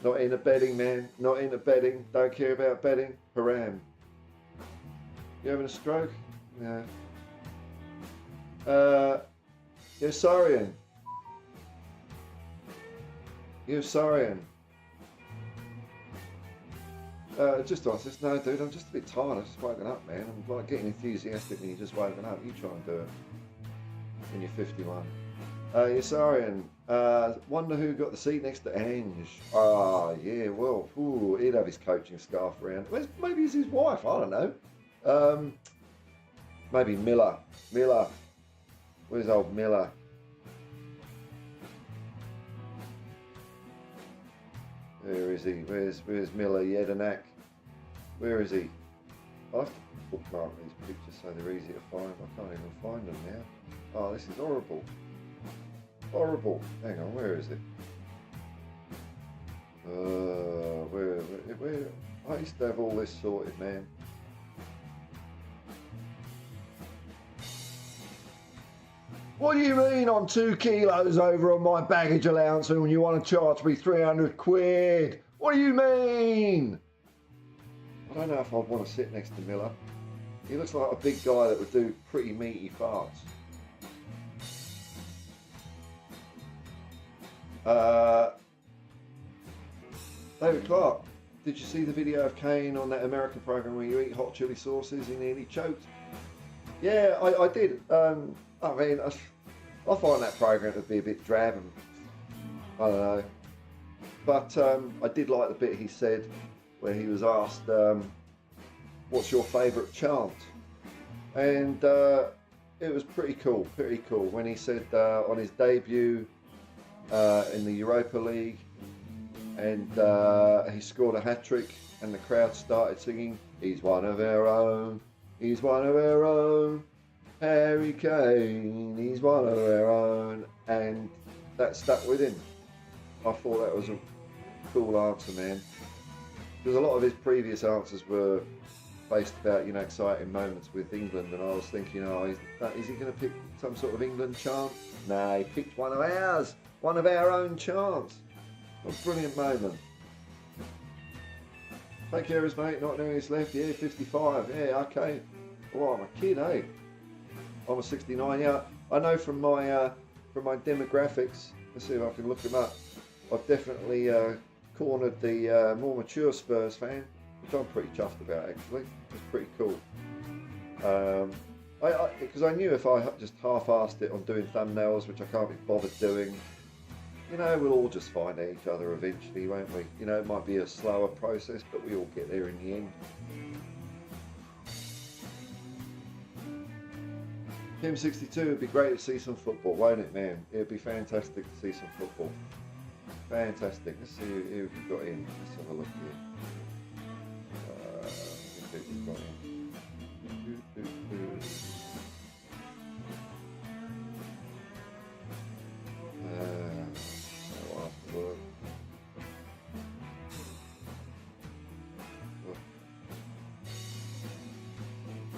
Not into betting, man. Not into betting. Don't care about betting. Haram. You having a stroke? Yeah. Yosarian. Just answer. No, dude, I'm just a bit tired. I've just woken up, man. I'm like getting enthusiastic when you're just woken up. You try and do it when you're 51. Yosarian. Wonder who got the seat next to Ange. Ah, yeah, well, he'd have his coaching scarf around. Maybe it's his wife, I don't know. Maybe Miller. Where's old Miller? Where is he? Where's Miller Jedinak? Where is he? I'll have to bookmark these pictures so they're easy to find. I can't even find them now. Oh, this is horrible. Horrible. Hang on, where is it? Where? I used to have all this sorted, man. What do you mean I'm 2 kilos over on my baggage allowance and you want to charge me 300 quid? What do you mean? I don't know if I'd want to sit next to Miller. He looks like a big guy that would do pretty meaty farts. David Clark, did you see the video of Kane on that American program where you eat hot chili sauces? He nearly choked. Yeah, I did. I mean, I find that program to be a bit drab and I don't know. But I did like the bit he said where he was asked, what's your favourite chant? And it was pretty cool when he said on his debut in the Europa League and he scored a hat-trick and the crowd started singing, he's one of our own, he's one of our own, Harry Kane, he's one of our own, and that stuck with him. I thought that was a cool answer, man, because a lot of his previous answers were based about, you know, exciting moments with England, and I was thinking, oh, is he going to pick some sort of England chant? No, he picked one of ours, one of our own chants. What a brilliant moment. Take care of us, mate. Not doing this left. Yeah, 55. Yeah, okay. Oh, I'm a kid, eh? I'm a 69. Yeah, I know from my demographics. Let's see if I can look them up. I've definitely cornered the more mature Spurs fan, which I'm pretty chuffed about, actually. It's pretty cool. Because I knew if I just half-assed it on doing thumbnails, which I can't be bothered doing, you know, we'll all just find each other eventually, won't we? You know, it might be a slower process, but we all get there in the end. Kim 62, it'd be great to see some football, won't it, man? It'd be fantastic to see some football. Fantastic. Let's see who we've got in. Let's have a look here. Who we've got in.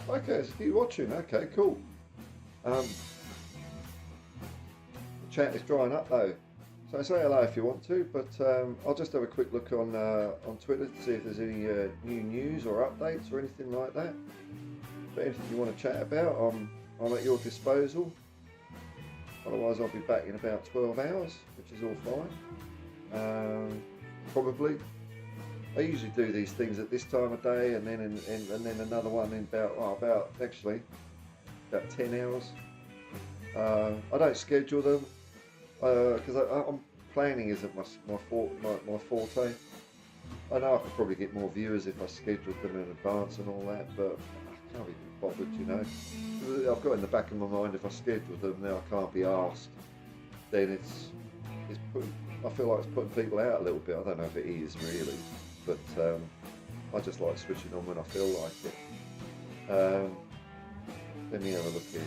Okay, so keep watching. Okay, cool. chat is drying up though. So say hello if you want to, but I'll just have a quick look on Twitter to see if there's any new news or updates or anything like that. But anything you want to chat about, I'm at your disposal. Otherwise, I'll be back in about 12 hours, which is all fine. Probably. I usually do these things at this time of day, and then another one in about 10 hours. I don't schedule them because I'm planning isn't my forte. I know I could probably get more viewers if I scheduled them in advance and all that, but I can't be bothered, you know. I've got in the back of my mind, if I schedule them now, I can't be asked. Then I feel like it's putting people out a little bit. I don't know if it is really, but I just like switching on when I feel like it. Let me have a look here.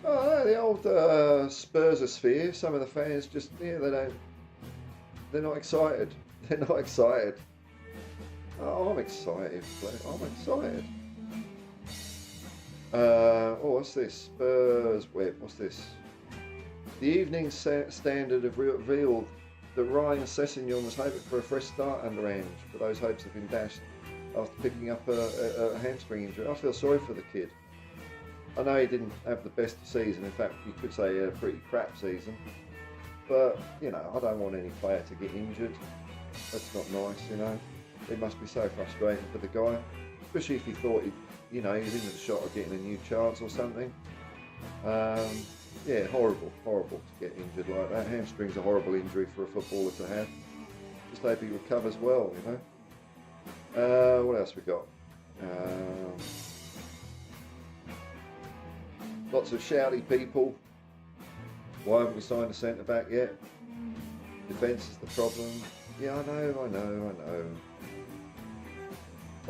Oh, no, the old Spursosphere. Some of the fans just, they're not excited. They're not excited. Oh, I'm excited. I'm excited. What's this? Spurs Web. What's this? The Evening Standard have revealed that Ryan Sessegnon was hoping for a fresh start under Ange, but those hopes have been dashed after picking up a hamstring injury. I feel sorry for the kid. I know he didn't have the best season. In fact, you could say a pretty crap season. But, you know, I don't want any player to get injured. That's not nice, you know. It must be so frustrating for the guy, especially if he thought he was in the shot of getting a new chance or something. Yeah, horrible to get injured like that. Hamstring's a horrible injury for a footballer to have. Just hope he recovers well, you know. What else we got? Lots of shouty people. Why haven't we signed a centre back yet? Defence is the problem. Yeah, I know. I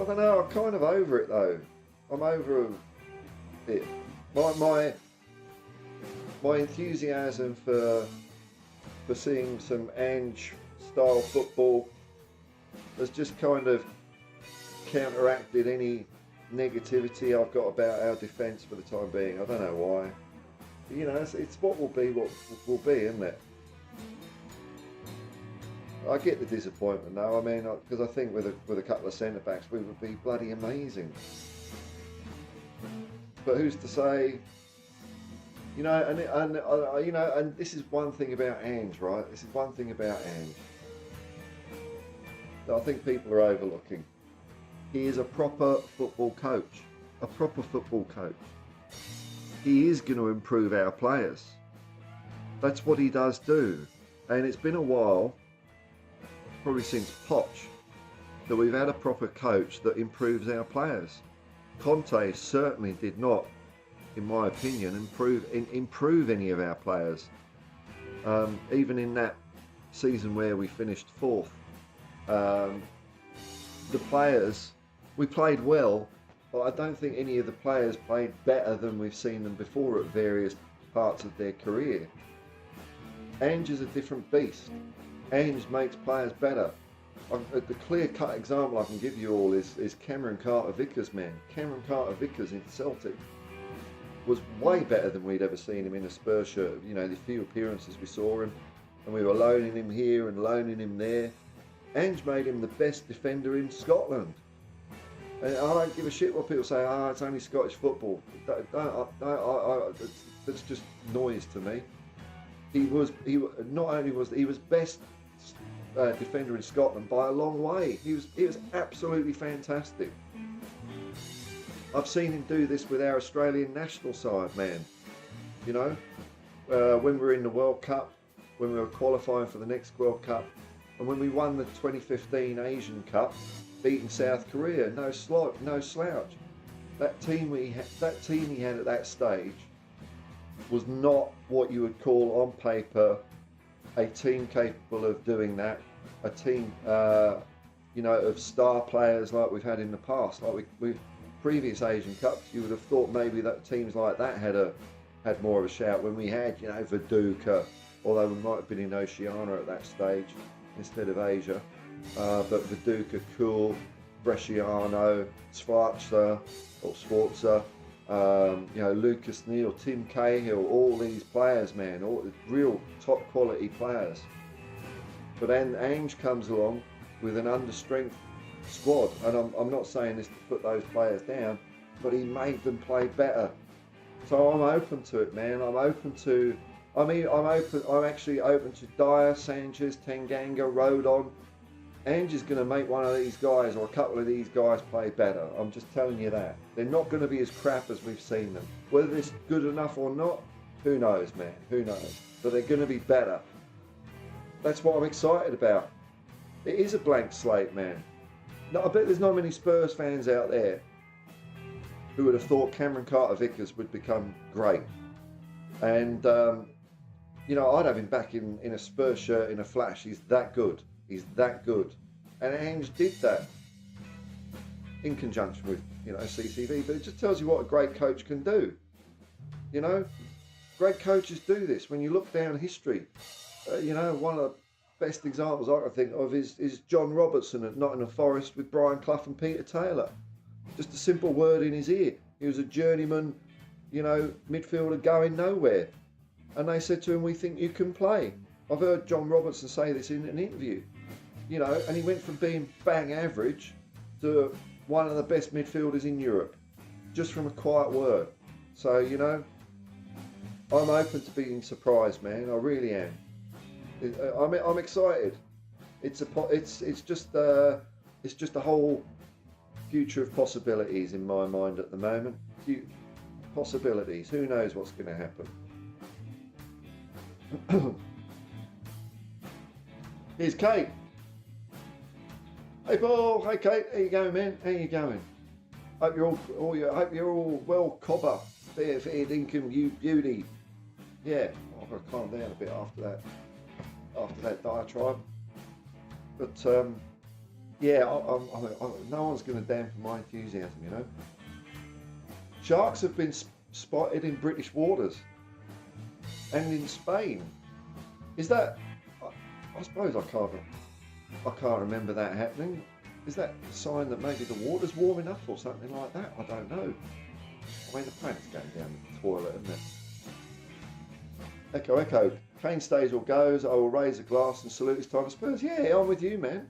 don't know, I'm kind of over it though. I'm over it. My enthusiasm for seeing some Ange style football has just kind of counteracted any negativity I've got about our defence for the time being. I don't know why. But, you know, it's what will be, isn't it? I get the disappointment though. I mean, because I think with a couple of centre backs, we would be bloody amazing. But who's to say? You know, and this is one thing about Ange, right? This is one thing about Ange that I think people are overlooking. He is a proper football coach. A proper football coach. He is going to improve our players. That's what he does do. And it's been a while, probably since Poch, that we've had a proper coach that improves our players. Conte certainly did not, in my opinion, improve any of our players. Even in that season where we finished fourth, the players, we played well, but I don't think any of the players played better than we've seen them before at various parts of their career. Ange is a different beast. Ange makes players better. The clear-cut example I can give you all is Cameron Carter-Vickers, man. Cameron Carter-Vickers in Celtic was way better than we'd ever seen him in a Spurs shirt. You know, the few appearances we saw him, and we were loaning him here and loaning him there. Ange made him the best defender in Scotland. And I don't give a shit what people say, it's only Scottish football. That's just noise to me. He was best defender in Scotland by a long way. He was absolutely fantastic. I've seen him do this with our Australian national side, man. You know, when we were in the World Cup, when we were qualifying for the next World Cup, and when we won the 2015 Asian Cup, beating South Korea, no slouch. That team he had at that stage was not what you would call on paper a team capable of doing that. A team, of star players like we've had in the past, like we previous Asian Cups. You would have thought maybe that teams like that had more of a shout when we had, Viduka, although we might have been in Oceania at that stage instead of Asia. but Viduka, Cool, Bresciano, Sforza, Lucas Neal, Tim Cahill, all these players, man, all real top quality players. But then Ange comes along with an understrength squad, and I'm not saying this to put those players down, but he made them play better. So I'm open to it, man. I'm actually open to Dyer, Sanchez, Tanganga, Rodon. Ange is going to make one of these guys or a couple of these guys play better. I'm just telling you that. They're not going to be as crap as we've seen them. Whether it's good enough or not, who knows, man. Who knows? But they're going to be better. That's what I'm excited about. It is a blank slate, man. No, I bet there's not many Spurs fans out there who would have thought Cameron Carter-Vickers would become great. And, I'd have him back in a Spurs shirt in a flash. He's that good. He's that good. And Ange did that in conjunction with, CCV. But it just tells you what a great coach can do. Great coaches do this. When you look down history, one of the best examples I can think of is John Robertson at Nottingham Forest with Brian Clough and Peter Taylor. Just a simple word in his ear. He was a journeyman, midfielder going nowhere. And they said to him, we think you can play. I've heard John Robertson say this in an interview. And he went from being bang average to one of the best midfielders in Europe, just from a quiet word. So, I'm open to being surprised, man. I really am. I'm excited. It's just a whole future of possibilities in my mind at the moment. Possibilities. Who knows what's going to happen? Here's Kate. Hey Paul. Hey Kate. How you going, man? How you going? Hope you're all well, cobber, fair dinkum, you beauty. Yeah, I've got to calm down a bit after that diatribe. But no one's going to dampen my enthusiasm, Sharks have been spotted in British waters and in Spain. Is that? I suppose I can't remember that happening. Is that a sign that maybe the water's warm enough or something like that? I don't know. I mean, the planet's going down the toilet, isn't it? Echo. Kane stays or goes. I will raise a glass and salute his time to Spurs. Yeah, I'm with you, man.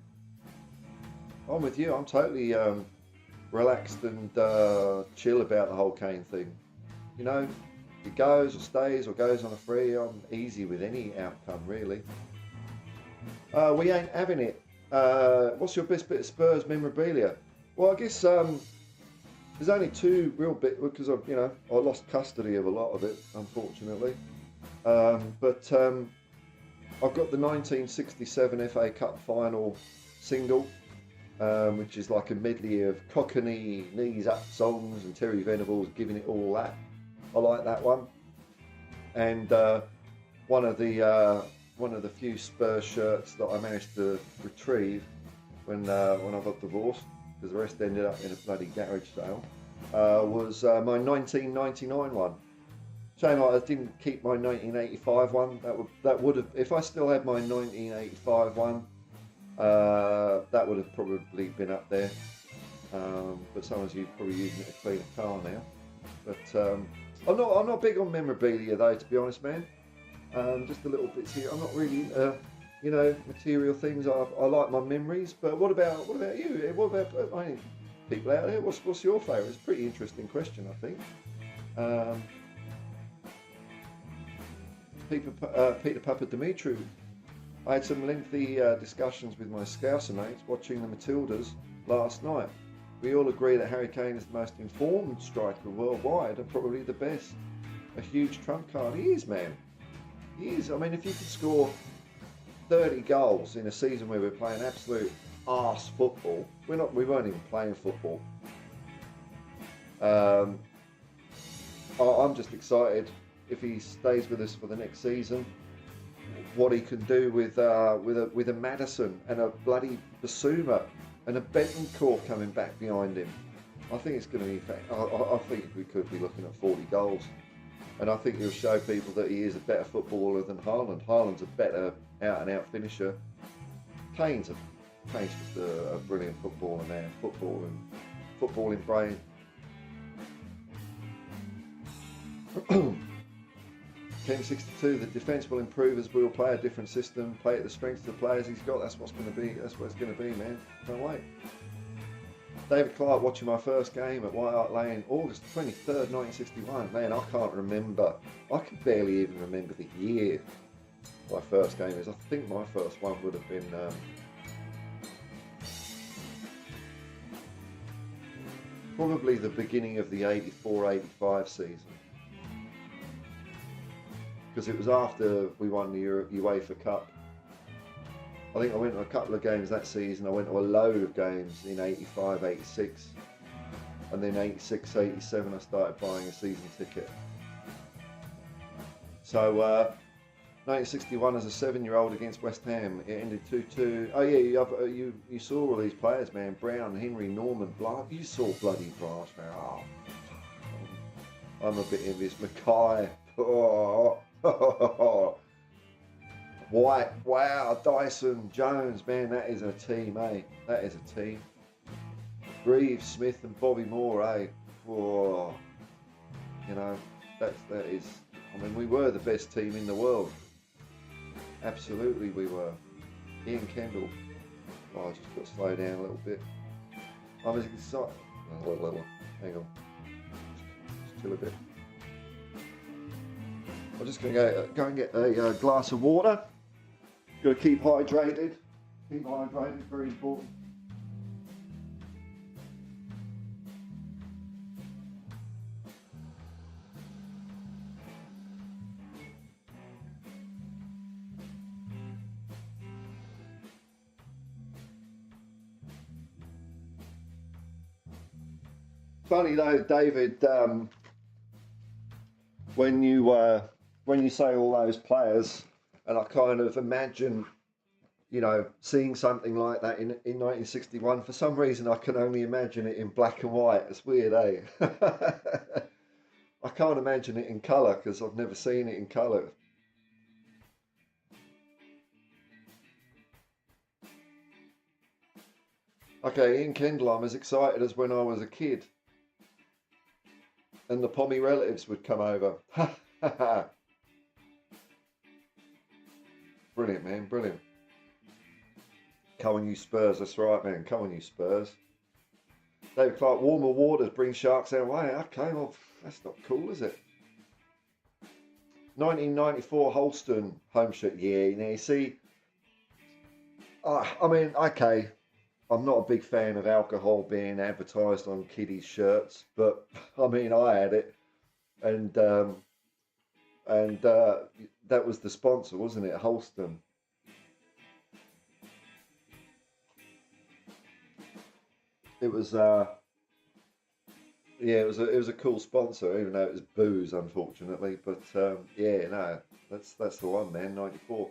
I'm with you. I'm totally relaxed and chill about the whole Kane thing. He goes or stays or goes on a free. I'm easy with any outcome, really. We ain't having it. What's your best bit of Spurs memorabilia? Well, I guess there's only two real bits because I lost custody of a lot of it, unfortunately. But I've got the 1967 FA Cup final single, which is like a medley of Cockney knees up songs and Terry Venables giving it all that. I like that one. And one of the few Spurs shirts that I managed to retrieve when I got divorced, because the rest ended up in a bloody garage sale, was my 1999 one. Shame I didn't keep my 1985 one. That would have, if I still had my 1985 one, that would have probably been up there. But someone's probably using it to clean a car now. But I'm not big on memorabilia though, to be honest, man. Just the little bits here. I'm not really, material things. I like my memories. But what about you? What about people out there? What's your favourite? It's a pretty interesting question, I think. Peter Papadimitriou. I had some lengthy discussions with my Scouser mates watching the Matildas last night. We all agree that Harry Kane is the most informed striker worldwide and probably the best. A huge trump card. He is, man. He is. I mean, if you could score 30 goals in a season where we're playing absolute arse football, we weren't even playing football. I'm just excited if he stays with us for the next season. What he can do with a Maddison and a bloody Basuma and a Bentancur coming back behind him. I think it's going to be. I think we could be looking at 40 goals. And I think he'll show people that he is a better footballer than Haaland. Haaland's a better out-and-out finisher. Kane's a He's just a brilliant footballer, man. Footballing brain. 1062, the defence will improve as we'll play a different system, play at the strengths of the players he's got. That's what's going to be. That's what it's going to be, man. Can't wait. David Clark watching my first game at White Hart Lane, August 23rd, 1961. Man, I can't remember. I can barely even remember the year my first game is. I think my first one would have been probably the beginning of the 84-85 season. Because it was after we won the UEFA Cup. I think I went to a couple of games that season. I went to a load of games in 85, 86. And then 86, 87 I started buying a season ticket. So 1961 as a 7-year-old against West Ham. It ended 2-2. Oh yeah, you saw all these players, man. Brown, Henry, Norman, Blanc. You saw bloody Brass, man. Oh, I'm a bit envious. Mackay. Oh. White, wow, Dyson, Jones, man, that is a team, eh? That is a team. Greaves, Smith and Bobby Moore, eh? Whoa. You know, that is, I mean, we were the best team in the world. Absolutely we were. Ian Kendall. Oh, I just got to slow down a little bit. I was excited. Oh, hang on. Just chill a bit. I'm just going to go and get a glass of water. Got to keep hydrated. Keep hydrated, very important. Funny though, David, when you say all those players, and I kind of imagine, you know, seeing something like that in 1961. For some reason, I can only imagine it in black and white. It's weird, eh? I can't imagine it in colour because I've never seen it in colour. Okay, Ian Kendall, I'm as excited as when I was a kid. And the Pommy relatives would come over. Brilliant, man, brilliant. Come on, you Spurs, that's right, man. Come on, you Spurs. David Clark, warmer waters bring sharks our way. Okay, well, that's not cool, is it? 1994 Holston home shirt. Yeah, you know, you see, I mean, okay, I'm not a big fan of alcohol being advertised on kiddies' shirts, but I mean, I had it, and that was the sponsor, wasn't it? Holston. It was yeah, it was a cool sponsor, even though it was booze, unfortunately. But yeah, no, that's the one, man. 94.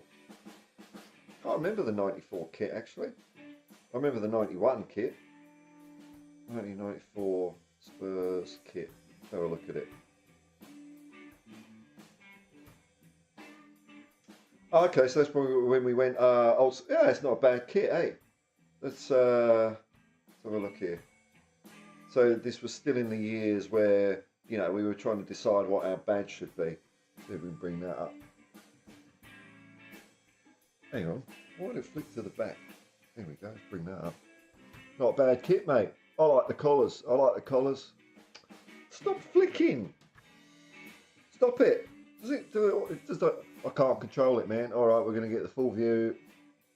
Can't remember the 94 kit actually. I remember the 91 kit. 1994 Spurs kit. Let's have a look at it. Okay, so that's probably when we went. Yeah, it's not a bad kit, eh? Let's have a look here. So this was still in the years where, you know, we were trying to decide what our badge should be. See if we can bring that up. Hang on, why did it flick to the back? There we go, let's bring that up. Not a bad kit, mate. I like the collars. I like the collars. Stop flicking. Stop it. Does it do it? Does that, I can't control it, man. All right, we're going to get the full view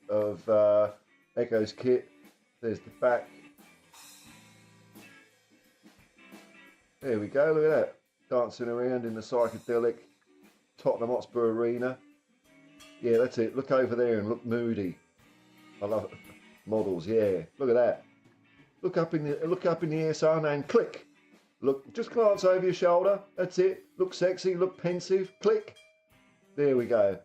of Echo's kit. There's the back. There we go, look at that. Dancing around in the psychedelic Tottenham Hotspur Arena. Yeah, that's it. Look over there and look moody. I love it. Models, yeah. Look at that. Look up in the air, son, and click. Look, just glance over your shoulder. That's it. Look sexy, look pensive. Click. There we go.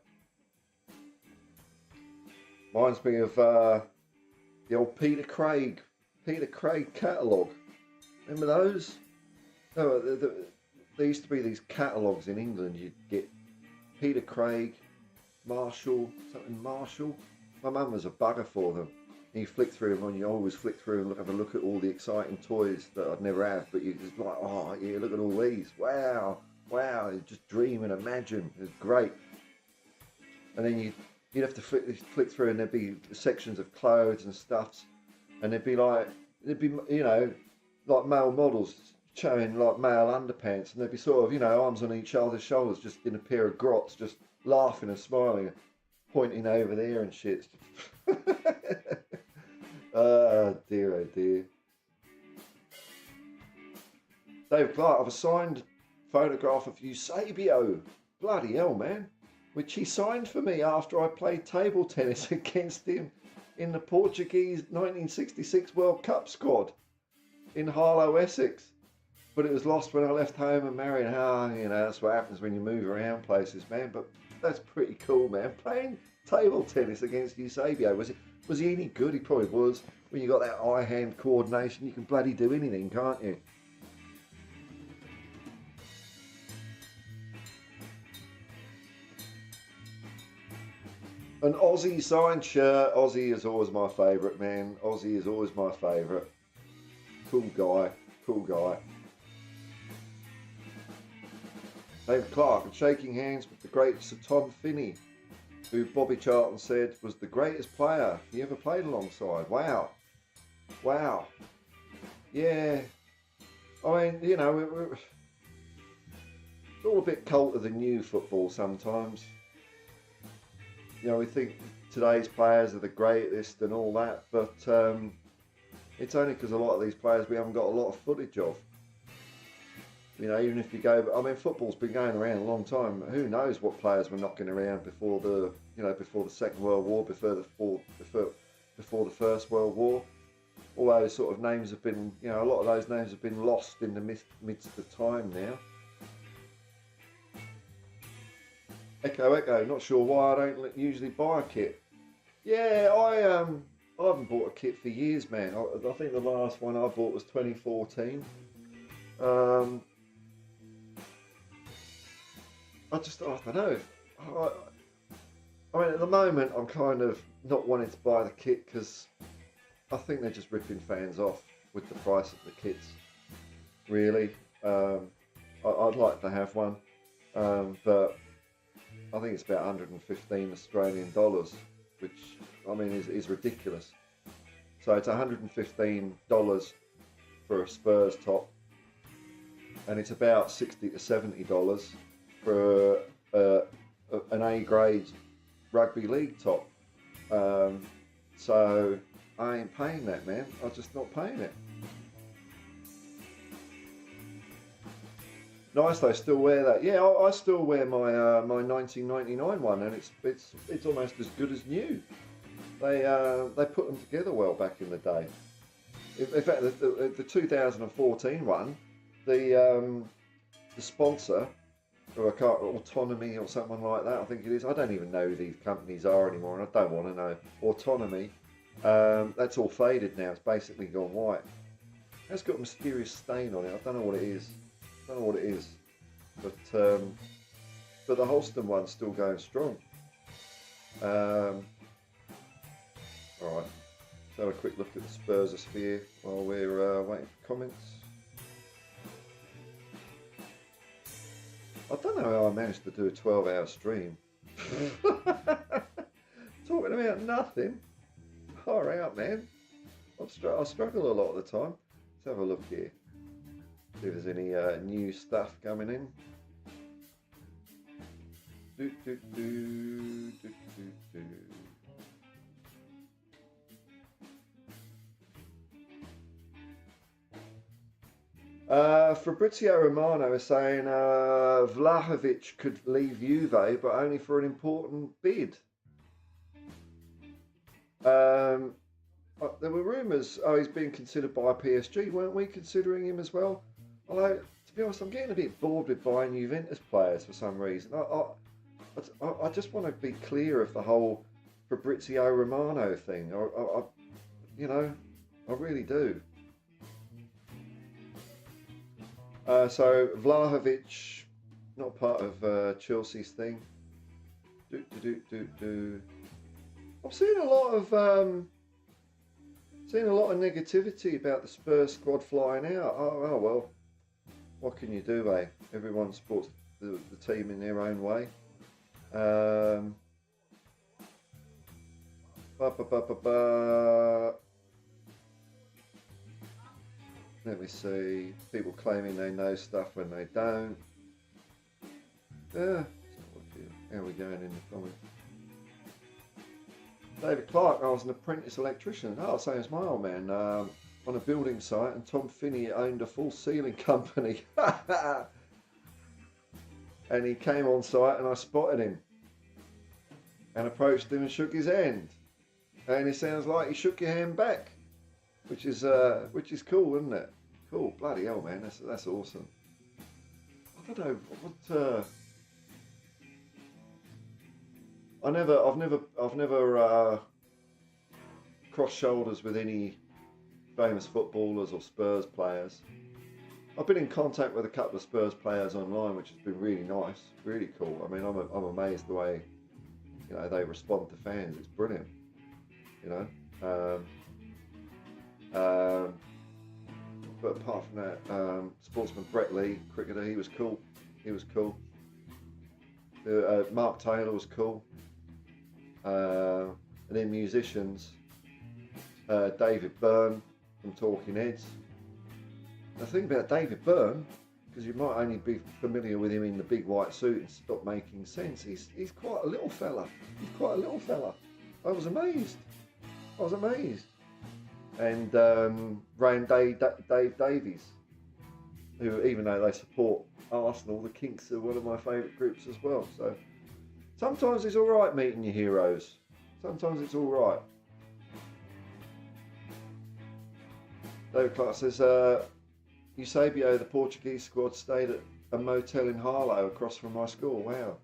Reminds me of the old Peter Craig catalogue. Remember those? No, there used to be these catalogues in England. You'd get Peter Craig, Marshall, something Marshall. My mum was a bugger for them. And you flick through them, and you always flick through and have a look at all the exciting toys that I'd never have. But you're just like, oh yeah, look at all these. Wow, wow. You just dream and imagine. It's great. And then you'd have to flick through, and there'd be sections of clothes and stuffs, and there'd be like male models showing like male underpants, and they'd be sort of arms on each other's shoulders, just in a pair of grots, just laughing and smiling, pointing over there and shit. Oh dear. Dave Clark, I've a signed photograph of Eusebio. Bloody hell, man. Which he signed for me after I played table tennis against him in the Portuguese 1966 World Cup squad in Harlow, Essex. But it was lost when I left home and married. That's what happens when you move around places, man. But that's pretty cool, man. Playing table tennis against Eusebio. Was he any good? He probably was. When you got that eye-hand coordination, you can bloody do anything, can't you? An Aussie signed shirt. Aussie is always my favourite, man. Aussie is always my favourite. Cool guy. David Clark, and shaking hands with the great Sir Tom Finney, who Bobby Charlton said was the greatest player he ever played alongside. Wow. Yeah. I mean, we're all a bit cult of the new football sometimes. We think today's players are the greatest and all that, but it's only because a lot of these players we haven't got a lot of footage of. Even if you go, football's been going around a long time. Who knows what players were knocking around before the Second World War, before the First World War. All those sort of names have been, a lot of those names have been lost in the midst of time now. Echo, not sure why I don't usually buy a kit. Yeah, I haven't bought a kit for years, man. I think the last one I bought was 2014. I don't know. At the moment, I'm kind of not wanting to buy the kit because I think they're just ripping fans off with the price of the kits. Really, I'd like to have one, but I think it's about 115 Australian dollars, which is ridiculous. So it's $115 for a Spurs top, and it's about $60 to $70 for an A-grade rugby league top. So I ain't paying that, man. I'm just not paying it. Nice though, still wear that. Yeah, I still wear my 1999 one, and it's almost as good as new. They put them together well back in the day. In fact, the 2014 one, the sponsor, Autonomy or something like that, I think it is. I don't even know who these companies are anymore, and I don't want to know. Autonomy, that's all faded now. It's basically gone white. It's got a mysterious stain on it. I don't know what it is. But the Holston one's still going strong. All right, let's have a quick look at the Spursosphere while we're waiting for comments. I don't know how I managed to do a 12-hour stream. Talking about nothing. Far out, man. I struggle a lot of the time. Let's have a look here. See if there's any new stuff coming in. Fabrizio Romano is saying Vlahovic could leave Juve, but only for an important bid. There were rumours, he's being considered by PSG. Weren't we considering him as well? Although, to be honest, I'm getting a bit bored with buying Juventus players for some reason. I just want to be clear of the whole Fabrizio Romano thing. I really do. So Vlahovic, not part of Chelsea's thing. I'm seeing a lot of Seen a lot of negativity about the Spurs squad flying out. Oh well, what can you do, eh? Everyone supports the team in their own way. Ba, ba, ba, ba, ba. Let me see. People claiming they know stuff when they don't. Yeah. How are we going in the comments? David Clark, I was an apprentice electrician. Oh, same as my old man. On a building site, and Tom Finney owned a full ceiling company. And he came on site and I spotted him and approached him and shook his hand. And it sounds like he shook your hand back, which is cool, isn't it? Cool, bloody hell, man, that's awesome. I don't know what. I've never crossed shoulders with any famous footballers or Spurs players. I've been in contact with a couple of Spurs players online, which has been really nice, really cool. I mean, I'm amazed the way they respond to fans. It's brilliant, But apart from that, sportsman Brett Lee, cricketer, he was cool. Mark Taylor was cool. And then musicians, David Byrne from Talking Heads. The thing about David Byrne, because you might only be familiar with him in the big white suit and stop making sense, he's quite a little fella. I was amazed. And Ray and Dave Davies, who, even though they support Arsenal, the Kinks are one of my favourite groups as well. So sometimes it's all right meeting your heroes. Sometimes it's all right. David Clark says, Eusebio, the Portuguese squad, stayed at a motel in Harlow across from my school. Wow.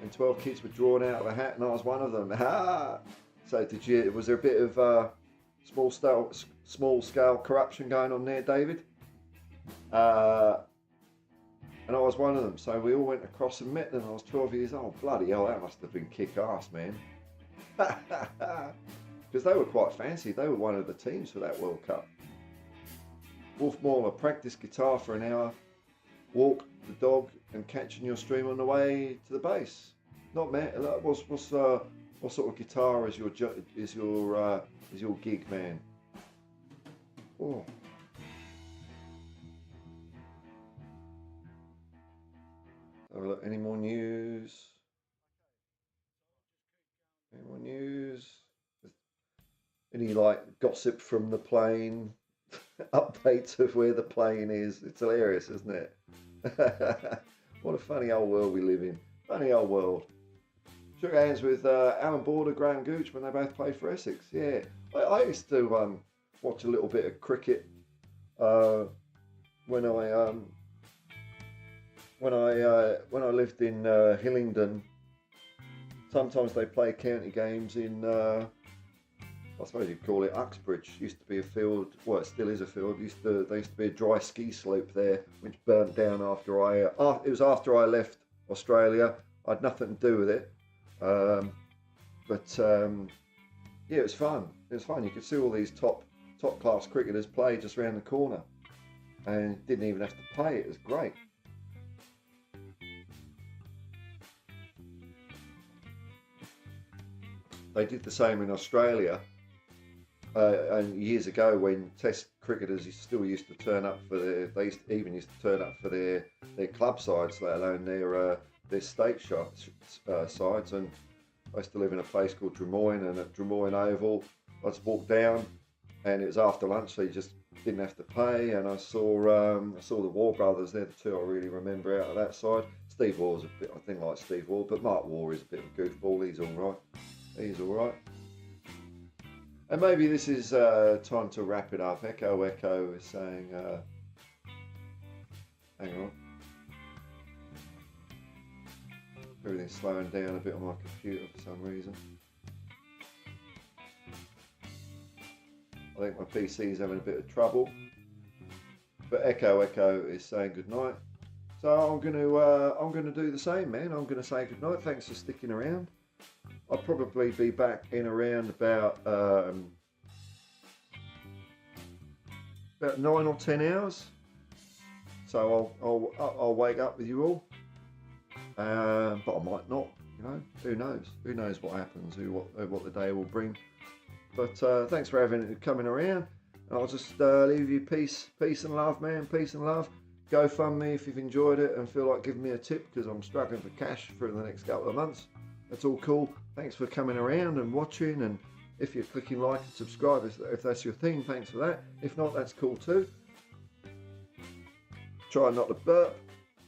And 12 kids were drawn out of a hat and I was one of them. So was there a bit of small scale corruption going on there, David? And I was one of them. So we all went across and met them. I was 12 years old. Bloody hell, that must have been kick-ass, man. Because they were quite fancy. They were one of the teams for that World Cup. Wolf Mauler, practice guitar for an hour, walk the dog and catching your stream on the way to the base. Not man. What sort of guitar is your gig, man? Oh. Have a look. Any more news? Any gossip from the plane? Updates of where the plane is. It's hilarious, isn't it? What a funny old world we live in. Funny old world. Shook hands with Alan Border, Graham Gooch when they both played for Essex. Yeah, I used to watch a little bit of cricket when I lived in Hillingdon. Sometimes they play county games in. I suppose you'd call it Uxbridge. Used to be a field, well, it still is a field. There used to be a dry ski slope there, which burnt down after it was after I left Australia. I had nothing to do with it, yeah, it was fun. You could see all these top class cricketers play just around the corner, and didn't even have to pay. It was great. They did the same in Australia. And years ago, when Test cricketers still used to turn up for their club sides, let alone their state sides. And I used to live in a place called Drummoyne, and at Drummoyne Oval, I just walked down, and it was after lunch, so you just didn't have to pay. And I saw the War brothers. They're the two I really remember out of that side. Steve Waugh's a bit, I think, like Steve Waugh, but Mark Waugh is a bit of a goofball. He's all right. And maybe this is time to wrap it up. Echo is saying, hang on. Everything's slowing down a bit on my computer for some reason. I think my PC is having a bit of trouble. But Echo is saying good night. So I'm gonna do the same, man. I'm gonna say good night. Thanks for sticking around. I'll probably be back in around about about 9 or 10 hours. So I'll wake up with you all, but I might not. You know, who knows? Who knows what happens? What the day will bring. But thanks for coming around. I'll just leave you peace and love, man. Peace and love. GoFundMe if you've enjoyed it and feel like giving me a tip because I'm struggling for cash for the next couple of months. That's all cool. Thanks for coming around and watching. And if you're clicking like and subscribe, if that's your thing, thanks for that. If not, that's cool too. Try not to burp.